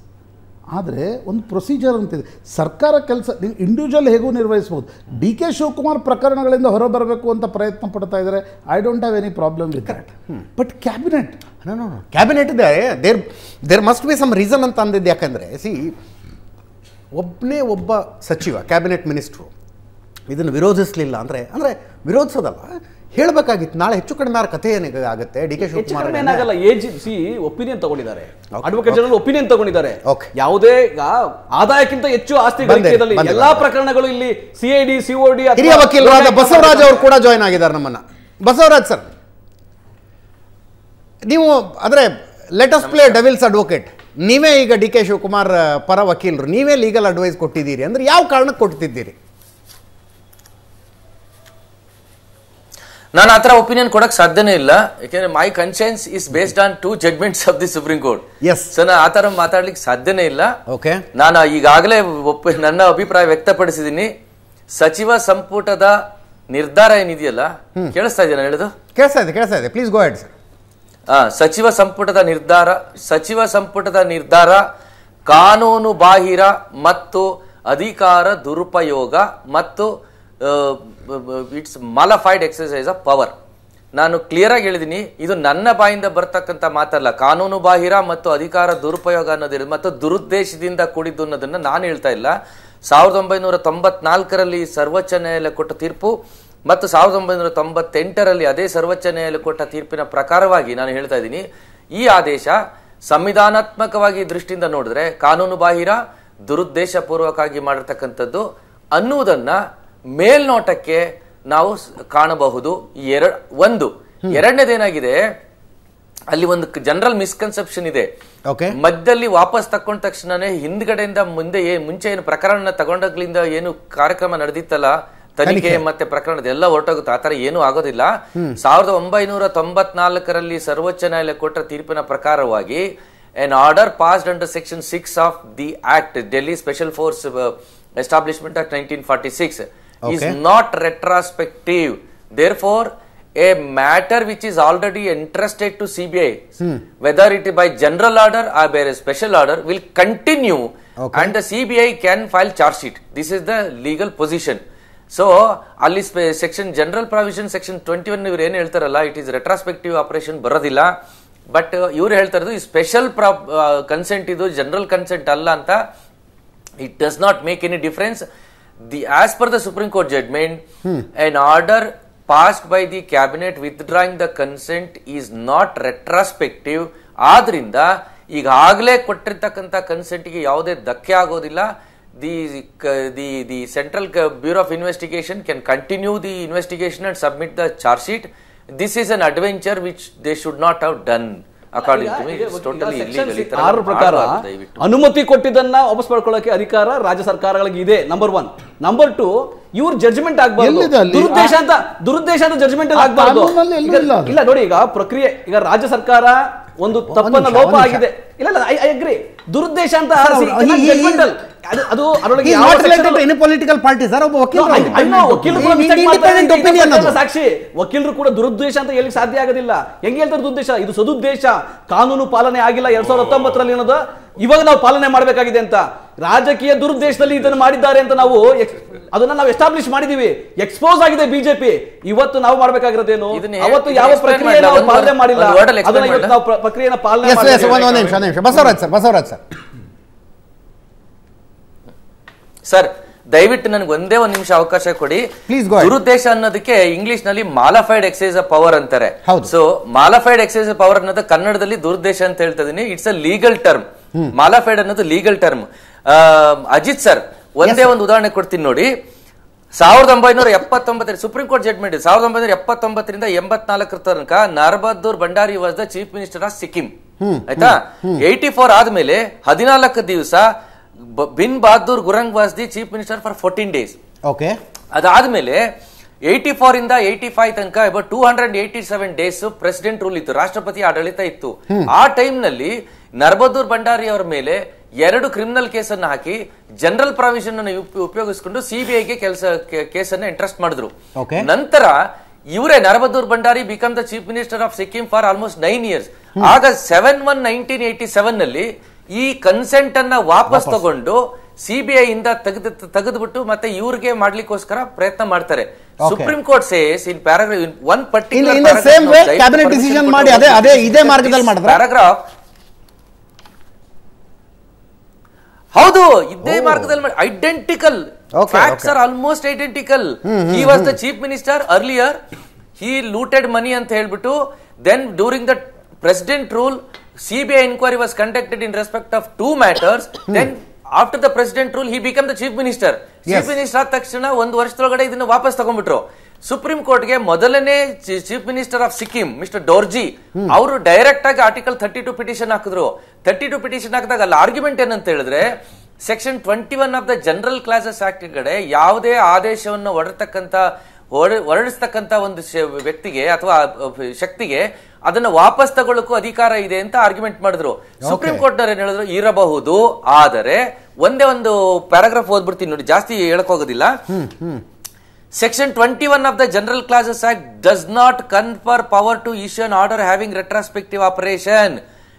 ಆದರೆ ಒಂದು ಪ್ರೊಸೀಜರ್ ಅಂತಿದೆ. ಸರ್ಕಾರ ಕೆಲಸ ಇಂಡಿವಿಜುವಲ್ ಹೇಗೂ ನಿರ್ವಹಿಸ್ಬೋದು. DK ಶಿವಕುಮಾರ್ ಪ್ರಕರಣಗಳಿಂದ ಹೊರಬರಬೇಕು ಅಂತ ಪ್ರಯತ್ನ ಪಡ್ತಾ ಇದ್ದಾರೆ. I don't have any problem with that. But cabinet ಇದೆ, there must be some reason ಅಂತ ಅಂದಿದ್ದು. ಯಾಕಂದರೆ ಒಬ್ಬ ಸಚಿವ, ಕ್ಯಾಬಿನೆಟ್ ಮಿನಿಸ್ಟ್ರು ಇದನ್ನು ವಿರೋಧಿಸಲಿಲ್ಲ ಅಂದರೆ ವಿರೋಧಿಸೋದಲ್ಲ, ಹೇಳಬೇಕಾಗಿತ್ತು. ನಾಳೆ ಹೆಚ್ಚು ಕಡಿಮೆ ಕಥೆ ಏನಾಗುತ್ತೆ? ಡಿ ಕೆ ಶಿವಕುಮಾರ್ ಏನಾಗಲ್ಲ, ಎಜಿಸಿ ಒಪಿನಿಯನ್ ತಗೊಂಡಿದ್ದಾರೆ, ಅಡ್ವೊಕೇಟ್ ಜನರಲ್ ಒಪಿನಿಯನ್ ತಗೊಂಡಿದ್ದಾರೆ. ಯಾವುದೇ ಆದಾಯಕ್ಕಿಂತ ಹೆಚ್ಚು ಆಸ್ತಿ ಗಳಿಕೆಯಲ್ಲಿ ಎಲ್ಲಾ ಪ್ರಕರಣಗಳು ಇಲ್ಲಿ ಸಿಐಡಿ ಸಿಒಡಿ ಹಿರಿಯ ವಕೀಲರಾದ ಬಸವರಾಜ್ ಅವರು ಕೂಡ ಜಾಯ್ನ್ ಆಗಿದ್ದಾರೆ ನಮ್ಮನ್ನ. ಬಸವರಾಜ್ ಸರ್, ನೀವು ಅಂದ್ರೆ let us play devils advocate. ನೀವೇ ಈಗ ಡಿ ಕೆ ಶಿವಕುಮಾರ್ ಪರ ವಕೀಲರು, ನೀವೇ ಲೀಗಲ್ ಅಡ್ವೈಸ್ ಕೊಟ್ಟಿದ್ದೀರಿ ಅಂದ್ರೆ ಯಾವ ಕಾರಣಕ್ಕೆ ಕೊಡ್ತಿದ್ದೀರಿ? ನಾನು ಆ ಥರ ಒಪಿನಿಯನ್ ಕೊಡಕ್ ಸಾಧ್ಯನೇ ಇಲ್ಲ, ಯಾಕೆಂದ್ರೆ my conscience is based on 2 judgments of the supreme court. So ನಾನು ಆ ಥರ ಮಾತಾಡ್ಲಿಕ್ಕೆ ಸಾಧ್ಯನೇ ಇಲ್ಲ. ನಾನು ಈಗಾಗಲೇ ನನ್ನ ಅಭಿಪ್ರಾಯ ವ್ಯಕ್ತಪಡಿಸಿದ್ದೀನಿ. ಸಚಿವ ಸಂಪುಟದ ನಿರ್ಧಾರ ಏನಿದೆಯಲ್ಲ, ಕೇಳಿಸ್ತಾ ಇದೆಯಾ ನಾನು ಹೇಳೋದು? ಕೇಳಿಸ್ತಾ ಇದೆ, ಪ್ಲೀಸ್ ಗೋ ಅಹೆಡ್ ಸರ್. ಸಚಿವ ಸಂಪುಟದ ನಿರ್ಧಾರ ಕಾನೂನು ಬಾಹಿರ ಮತ್ತು ಅಧಿಕಾರ ದುರುಪಯೋಗ ಮತ್ತು it's mala fide exercise of power. ನಾನು ಕ್ಲಿಯರ್ ಆಗಿ ಹೇಳಿದೀನಿ, ಇದು ನನ್ನ ಬಾಯಿಂದ ಬರ್ತಕ್ಕಂಥ ಮಾತಲ್ಲ. ಕಾನೂನು ಬಾಹಿರ ಮತ್ತು ಅಧಿಕಾರ ದುರುಪಯೋಗ ಅನ್ನೋದಿರೋದು ಮತ್ತು ದುರುದ್ದೇಶದಿಂದ ಕೂಡಿದ್ದು ಅನ್ನೋದನ್ನ ನಾನು ಹೇಳ್ತಾ ಇಲ್ಲ. 1994ರಲ್ಲಿ ಸರ್ವೋಚ್ಚ ನ್ಯಾಯಾಲಯ ಕೊಟ್ಟ ತೀರ್ಪು ಮತ್ತು 1998ರಲ್ಲಿ ಅದೇ ಸರ್ವೋಚ್ಚ ನ್ಯಾಯಾಲಯ ಕೊಟ್ಟ ತೀರ್ಪಿನ ಪ್ರಕಾರವಾಗಿ ನಾನು ಹೇಳ್ತಾ ಇದ್ದೀನಿ, ಈ ಆದೇಶ ಸಂವಿಧಾನಾತ್ಮಕವಾಗಿ ದೃಷ್ಟಿಯಿಂದ ನೋಡಿದ್ರೆ ಕಾನೂನು ಬಾಹಿರ ದುರುದ್ದೇಶ ಪೂರ್ವಕವಾಗಿ ಮಾಡಿರ್ತಕ್ಕಂಥದ್ದು ಅನ್ನುವುದನ್ನ ಮೇಲ್ನೋಟಕ್ಕೆ ನಾವು ಕಾಣಬಹುದು. ಎರಡನೇದೇನಾಗಿದೆ, ಅಲ್ಲಿ ಒಂದು ಜನರಲ್ ಮಿಸ್ಕನ್ಸೆಪ್ಷನ್ ಇದೆ. ಮಧ್ಯದಲ್ಲಿ ವಾಪಸ್ ತಕೊಂಡ ತಕ್ಷಣನೇ ಹಿಂದ್ಗಡೆಯಿಂದ ಮುಂಚೆ ಏನು ಪ್ರಕರಣ ತಗೊಂಡಾಗ್ಲಿಂದ ಏನು ಕಾರ್ಯಕ್ರಮ ನಡೆದಿತ್ತಲ್ಲ, ತನಿಖೆ ಮತ್ತೆ ಪ್ರಕರಣದ ಎಲ್ಲ ಹೊರಟೋಗುತ್ತೆ. ಆತರ ಏನೂ ಆಗೋದಿಲ್ಲ. 1994ರಲ್ಲಿ ಸರ್ವೋಚ್ಚ ನ್ಯಾಯಾಲಯ ಕೊಟ್ಟ ತೀರ್ಪಿನ ಪ್ರಕಾರವಾಗಿ an order passed under section 6 of the act, Delhi Special Force Establishment Act 1946 is not retrospective. Therefore a matter which is already entrusted to CBI, whether it is by general order or by a special order, will continue and the CBI can file charge sheet. This is the legal position. So ಅಲ್ಲಿ section general provision section 21 ಇವ್ರು ಏನ್ ಹೇಳ್ತಾರಲ್ಲ, it is retrospective operation ಬರೋದಿಲ್ಲ. But ಇವ್ರು ಹೇಳ್ತಾ ಇರೋದು special consent, ಇದು general consent ಅಲ್ಲ ಅಂತ. It does not make any difference. As per the supreme court judgement, an order passed by the cabinet withdrawing the consent is not retrospective. ಆದ್ರಿಂದ ಈಗಾಗಲೇ ಕೊಟ್ಟಿರ್ತಕ್ಕಂಥ ಕನ್ಸೆಂಟ್ಗೆ ಯಾವುದೇ ಧಕ್ಕೆ ಆಗೋದಿಲ್ಲ. The Central Bureau of Investigation can continue the investigation and submit the charge sheet. This is an adventure which they should not have done. According to me, it's totally illegal. 6 ಪ್ರಕಾರ ಅನುಮತಿ ಕೊಟ್ಟಿದ್ದನ್ನ ವಾಪಸ್ ಪಡ್ಕೊಳ್ಳೋಕೆ ಅಧಿಕಾರ ರಾಜ್ಯ ಸರ್ಕಾರಗಳಿಗೆ ಇದೆ. ನಂಬರ್ 1. ನಂಬರ್ 2, ಇವ್ರ judgment ಆಗಬಾರ್ದು, ದುರುದ್ದೇಶ ಅಂತ ಜಡ್ಜ್ಮೆಂಟ್ ಆಗಬಾರ್ದು. ಇಲ್ಲ ನೋಡಿ, ಈಗ ಪ್ರಕ್ರಿಯೆ, ಈಗ ರಾಜ್ಯ ಸರ್ಕಾರ ಒಂದು ತಪ್ಪನ್ನ ಲೋಪ ಆಗಿದೆ, ಇಲ್ಲ ಐ ಅಗ್ರಿ, ದುರುದ್ದೇಶ ಅಂತ ಅದು ಅದರೊಳಗೆ ಪೊಲಿಟಿಕಲ್ ಪಾರ್ಟಿ ಸರ್, ಒಬ್ಬ ಸಾಕ್ಷಿ ವಕೀಲರು ಕೂಡ ದುರುದ್ದೇಶ ಅಂತ ಹೇಳಿ ಸಾಧ್ಯ ಆಗೋದಿಲ್ಲ. ಹೆಂಗ್ ಹೇಳ್ತಾರೆ ದುರುದ್ದೇಶ? ಇದು ಸದುದ್ದೇಶ. ಕಾನೂನು ಪಾಲನೆ ಆಗಿಲ್ಲ 2019ರಲ್ಲಿ ಅನ್ನೋದು ಇವಾಗ ನಾವು ಪಾಲನೆ ಮಾಡಬೇಕಾಗಿದೆ ಅಂತ. ರಾಜಕೀಯ ದುರುದ್ದೇಶದಲ್ಲಿ ಇದನ್ನು ಮಾಡಿದ್ದಾರೆ ಅಂತ ಅದನ್ನ ನಾವು ಎಸ್ಟಾಬ್ಲಿಷ್ ಮಾಡಿದೀವಿ. ಎಕ್ಸ್ಪೋಸ್ ಆಗಿದೆ ಬಿಜೆಪಿ. ಇವತ್ತು ನಾವು ಮಾಡಬೇಕಾಗಿರೋದೇನು? ಅವತ್ತು ಯಾವ ಪ್ರಕ್ರಿಯೆ ನಾವು ಪಾಲನೆ ಮಾಡಿಲ್ಲ, ಅದನ್ನ ಇವತ್ತು ನಾವು ಪ್ರಕ್ರಿಯೆನ ಪಾಲನೆ ಮಾಡಬೇಕು. ಬಸವರಾಜ್ ಸರ್, ದಯವಿಟ್ಟು ನನಗೆ ಒಂದೇ ಒಂದು ನಿಮಿಷ ಅವಕಾಶ ಕೊಡಿ. ದುರುದ್ದೇಶ ಅನ್ನೋದಕ್ಕೆ ಇಂಗ್ಲಿಷ್ ನಲ್ಲಿ ಮಾಲಫೈಡ್ ಎಕ್ಸೈಸ್ ಆಫ್ ಪವರ್ ಅಂತಾರೆ. So mala fide exercise of power ಅನ್ನೋದು ಕನ್ನಡದಲ್ಲಿ ದುರುದ್ದೇಶ ಅಂತ ಹೇಳ್ತಾ ಇದೀನಿ. It's a legal term. Mala fide ಅನ್ನೋದು ಲೀಗಲ್ ಟರ್ಮ್. ಅಜಿತ್ ಸರ್, ಒಂದೇ ಒಂದು ಉದಾಹರಣೆ ಕೊಡ್ತೀನಿ ನೋಡಿ. 1979 ಸುಪ್ರೀಂ ಕೋರ್ಟ್ ಜಡ್ಮೆಂಟ್ 1979ರಿಂದ 84 ತನಕ Narbahadur Bhandari was the chief minister of Sikkim. ಆಯ್ತಾ? 84 ಆದ್ಮೇಲೆ 14 ದಿವಸ Bhim Bahadur Gurung was the chief minister for 14 days. ಅದಾದ್ಮೇಲೆ 84 ಇಂದ 85 ತನಕ 287 days ಪ್ರೆಸಿಡೆಂಟ್ ರೂಲ್ ಇತ್ತು, ರಾಷ್ಟ್ರಪತಿ ಆಡಳಿತ ಇತ್ತು. ಆ ಟೈಮ್ ನಲ್ಲಿ ನರಬಹದ್ದೂರ್ ಭಂಡಾರಿ ಅವರ ಮೇಲೆ 2 ಕ್ರಿಮಿನಲ್ ಕೇಸನ್ನು ಹಾಕಿ ಜನರಲ್ ಪ್ರಾವಿಷನ್ ಅನ್ನು ಉಪಯೋಗಿಸಿಕೊಂಡು ಸಿಬಿಐಗೆ ಕೇಸನ್ನು ಇಂಟ್ರೆಸ್ಟ್ ಮಾಡಿದ್ರು. ನಂತರ ಇವರೇ Nar Bahadur Bhandari become the chief minister of Sikkim for almost 9 years. ಆಗ 7/1/1987 ನಲ್ಲಿ ಈ ಕನ್ಸೆಂಟ್ ಅನ್ನ ವಾಪಸ್ ತಗೊಂಡು ಸಿಬಿಐ ಇಂದ ತೆಗೆದುಬಿಟ್ಟು ಮತ್ತೆ ಇವ್ರಿಗೆ ಮಾಡ್ಲಿಕ್ಕೋಸ್ಕರ ಪ್ರಯತ್ನ ಮಾಡ್ತಾರೆ. Supreme court says in paragraph 1 particular cabinet decision ಮಾಡಿ ಅದೇ ಇದೇ ಮಾರ್ಗದಲ್ಲಿ ಮಾಡಿದ್ರು. ಪ್ಯಾರಾಗ್ರಾಫ್ ಹೌದು, ಇದೇ ಮಾರ್ಗದಲ್ಲಿ identical facts are almost identical. He was the chief minister earlier. he looted money ಅಂತ ಹೇಳ್ಬಿಟ್ಟು then during the president rule CBI inquiry was conducted in respect of 2 matters. Then after the president rule he became the chief minister. Chief minister ಆದ ತಕ್ಷಣ ಒಂದು ವರ್ಷದೊಳಗಡೆ ಇದನ್ನ ವಾಪಸ್ ತಗೊಂಡ್ಬಿಟ್ರು. Supreme ಕೋರ್ಟ್ಗೆ ಮೊದಲನೇ chief minister of Sikkim mister Dorji ಅವರು ಡೈರೆಕ್ಟ್ ಆಗಿ article 32 petition ಹಾಕಿದ್ರು. 32 ಪಿಟಿಷನ್ ಹಾಕಿದಾಗ ಅಲ್ಲಿ ಆರ್ಗ್ಯುಮೆಂಟ್ ಏನಂತ ಹೇಳಿದ್ರೆ section 21 of the general classes act ಕಡೆ ಯಾವುದೇ ಆದೇಶವನ್ನು ಹೊರಡಿಸ್ತಕ್ಕಂತ ಒಂದು ವ್ಯಕ್ತಿಗೆ ಅಥವಾ ಶಕ್ತಿಗೆ ಅದನ್ನ ವಾಪಸ್ ತಗೊಳ್ಳಕ್ಕೂ ಅಧಿಕಾರ ಇದೆ ಅಂತ ಆರ್ಗ್ಯುಮೆಂಟ್ ಮಾಡಿದ್ರು. ಸುಪ್ರೀಂ ಕೋರ್ಟ್ ನವರು ಏನ್ ಹೇಳಿದ್ರು, ಇರಬಹುದು, ಆದರೆ ಒಂದೇ ಒಂದು ಪ್ಯಾರಾಗ್ರಾಫ್ ಓದ್ಬಿಡ್ತೀನಿ ನೋಡಿ, ಜಾಸ್ತಿ ಹೇಳಕ್ ಹೋಗೋದಿಲ್ಲ. Section 21 of the General Clauses Act does not confer power to issue an order having retrospective operation.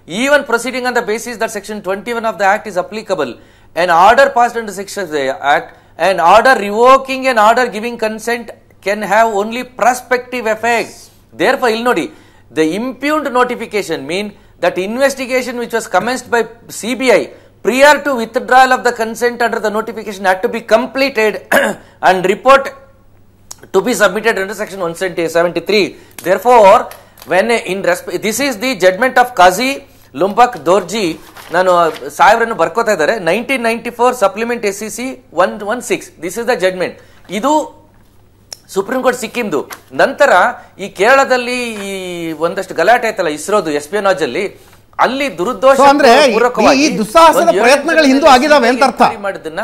Even proceeding on the basis that Section 21 of the Act is applicable, an order passed under Section of the Act, an order revoking an order giving consent can have only prospective effect. Therefore, ilnodi, the impugned notification mean that investigation which was commenced by CBI prior to withdrawal of the consent under the notification had to be completed and report to be submitted under section 173. Therefore, when this is the judgment of Qazi Lumbak Dorji, ನಾನು ಸಾಹೇಬ್ರನ್ನು ಬರ್ಕೋತಾ ಇದ್ದಾರೆ, 1994 supplement SCC 116. This is the judgement. ಇದು supreme court ಸಿಕ್ಕಿಂದು. ನಂತರ ಈ ಕೇರಳದಲ್ಲಿ ಈ ಒಂದಷ್ಟು ಗಲಾಟೆ ಆಯ್ತಲ್ಲ ಇಸ್ರೋದು ಎಸ್ಪಿಯೋನಾಜ್ ಅಲ್ಲಿ, ಅಲ್ಲಿ ದುರುದ್ದೇಶ ಈ ದುಸ್ಸಾಹಸದ ಪ್ರಯತ್ನಗಳು ಹಿಂದೂ ಆಗಿದಾವೆ ಅಂತ ಅರ್ಥ. ಮಾಡಿದ್ದನ್ನ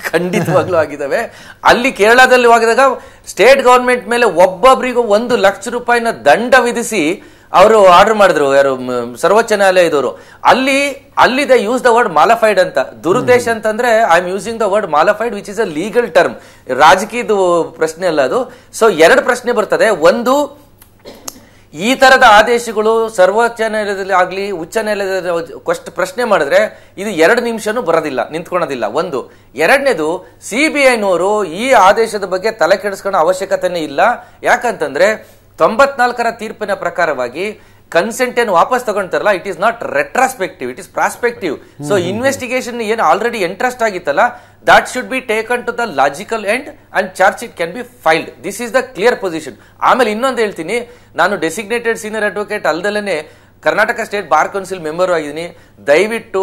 ಖಂಡಿತವಾಗ್ಲೂ ಆಗಿದಾವೆ. ಅಲ್ಲಿ ಕೇರಳದಲ್ಲಿ ಆಗಿದಾಗ ಸ್ಟೇಟ್ ಗವರ್ಮೆಂಟ್ ಮೇಲೆ ಒಬ್ಬೊಬ್ಬರಿಗೂ 1 ಲಕ್ಷ ರೂಪಾಯಿನ ದಂಡ ವಿಧಿಸಿ ಅವರು ಆರ್ಡರ್ ಮಾಡಿದ್ರು, ಯಾರು ಸರ್ವೋಚ್ಚ ನ್ಯಾಯಾಲಯದವರು. ಅಲ್ಲಿ they use the word mala fide ಅಂತ. ದುರುದ್ದೇಶ ಅಂತಂದ್ರೆ I am using the word mala fide which is a legal term, ರಾಜಕೀಯದ ಪ್ರಶ್ನೆ ಅಲ್ಲ ಅದು. ಸೊ 2 ಪ್ರಶ್ನೆ ಬರ್ತದೆ. ಒಂದು, ಈ ತರದ ಆದೇಶಗಳು ಸರ್ವೋಚ್ಚ ನ್ಯಾಯಾಲಯದಲ್ಲಿ ಆಗ್ಲಿ ಉಚ್ಚ ನ್ಯಾಯಾಲಯದಲ್ಲಿ ಪ್ರಶ್ನೆ ಮಾಡಿದ್ರೆ ಇದು 2 ನಿಮಿಷನೂ ಬರೋದಿಲ್ಲ, ನಿಂತ್ಕೊಳ್ಳೋದಿಲ್ಲ. ಒಂದು. ಎರಡನೇದು, CBIನವರು ಈ ಆದೇಶದ ಬಗ್ಗೆ ತಲೆ ಕೆಡಿಸ್ಕೊಳ್ಳೋ ಅವಶ್ಯಕತೆನೇ ಇಲ್ಲ. ಯಾಕಂತಂದ್ರೆ 94ರ ತೀರ್ಪಿನ ಪ್ರಕಾರವಾಗಿ ಕನ್ಸೆಂಟ್ ಏನು ವಾಪಸ್ ತಗೊಂತಾರಲ್ಲ, it is not retrospective, it is prospective. So investigation ಏನು ಆಲ್ರೆಡಿ ಇಂಟ್ರೆಸ್ಟ್ ಆಗಿತ್ತಲ್ಲ, that should be taken to the logical end and charge sheet can be filed. This is the clear position. ಆಮೇಲೆ ಇನ್ನೊಂದು ಹೇಳ್ತೀನಿ, ನಾನು designated senior advocate ಅಲ್ದಲೇನೆ Karnataka state bar council member ಆಗಿದ್ದೀನಿ. ದಯವಿಟ್ಟು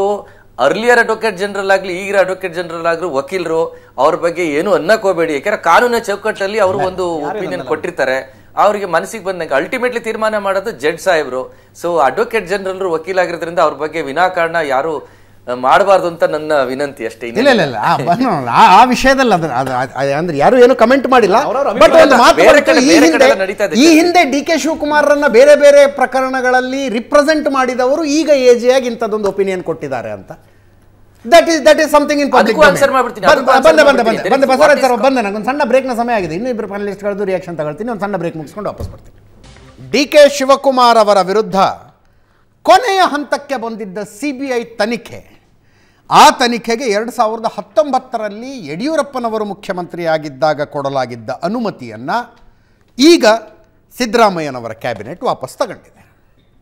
earlier advocate general ಆಗಲಿ ಈಗಿನ ಅಡ್ವೊಕೇಟ್ ಜನರಲ್ ಆಗಲಿ ವಕೀಲರು ಅವ್ರ ಬಗ್ಗೆ ಏನು ಅನ್ನಕ್ ಹೋಗಬೇಡಿ. ಯಾಕಂದ್ರೆ ಕಾನೂನಿನ ಚೌಕಟ್ಟಲ್ಲಿ ಅವರು ಒಂದು ಒಪಿನಿಯನ್ ಕೊಟ್ಟಿರ್ತಾರೆ, ಅವರಿಗೆ ಮನಸ್ಸಿಗೆ ಬಂದಂಗೆ ಅಲ್ಟಿಮೇಟ್ಲಿ ತೀರ್ಮಾನ ಮಾಡೋದು ಜಡ್ಜ್ ಸಾಹೇಬ್ರು. ಸೊ ಅಡ್ವೊಕೇಟ್ ಜನರಲ್ ವಕೀಲ ಆಗಿರೋದ್ರಿಂದ ಅವ್ರ ಬಗ್ಗೆ ವಿನಾಕಾರಣ ಯಾರು ಮಾಡಬಾರ್ದು ಅಂತ ನನ್ನ ವಿನಂತಿ ಅಷ್ಟೇ. ಇಲ್ಲ ಆ ವಿಷಯದಲ್ಲಿ ಅಂದ್ರೆ ಯಾರು ಏನು ಕಮೆಂಟ್ ಮಾಡಿಲ್ಲ. ಬಟ್ ಒಂದು ಮಾತು, ಈ ಹಿಂದೆ DK ಶಿವಕುಮಾರರನ್ನ ಬೇರೆ ಬೇರೆ ಪ್ರಕರಣಗಳಲ್ಲಿ ರಿಪ್ರೆಸೆಂಟ್ ಮಾಡಿದವರು ಈಗ AG ಇಂಥದ್ದೊಂದು ಒಪಿನಿಯನ್ ಕೊಟ್ಟಿದ್ದಾರೆ ಅಂತ. That is something in public. ಬಂದೆ ಬಸವರಾಜ್ ಸರ್ ಬಂದೆ. ನನಗೊಂದು ಸಣ್ಣ ಬ್ರೇಕ್ನ ಸಮಯ ಆಗಿದೆ. ಇನ್ನೂ ಇಬ್ಬರು ಪ್ಯಾನಲಿಸ್ಟ್ಗಳದ್ದು ರಿಯಾಕ್ಷನ್ ತಗೊಳ್ತೀನಿ. ಒಂದು ಸಣ್ಣ ಬ್ರೇಕ್ ಮುಗಿಸ್ಕೊಂಡು ವಾಪಸ್ ಬರ್ತೀನಿ. DK ಶಿವಕುಮಾರ್ ಅವರ ವಿರುದ್ಧ ಕೊನೆಯ ಹಂತಕ್ಕೆ ಬಂದಿದ್ದ CBI ತನಿಖೆ, ಆ ತನಿಖೆಗೆ 2019ರಲ್ಲಿ ಯಡಿಯೂರಪ್ಪನವರು ಮುಖ್ಯಮಂತ್ರಿಯಾಗಿದ್ದಾಗ ಕೊಡಲಾಗಿದ್ದ ಅನುಮತಿಯನ್ನು ಈಗ ಸಿದ್ದರಾಮಯ್ಯನವರ ಕ್ಯಾಬಿನೆಟ್ ವಾಪಸ್ ತಗೊಂಡಿದೆ.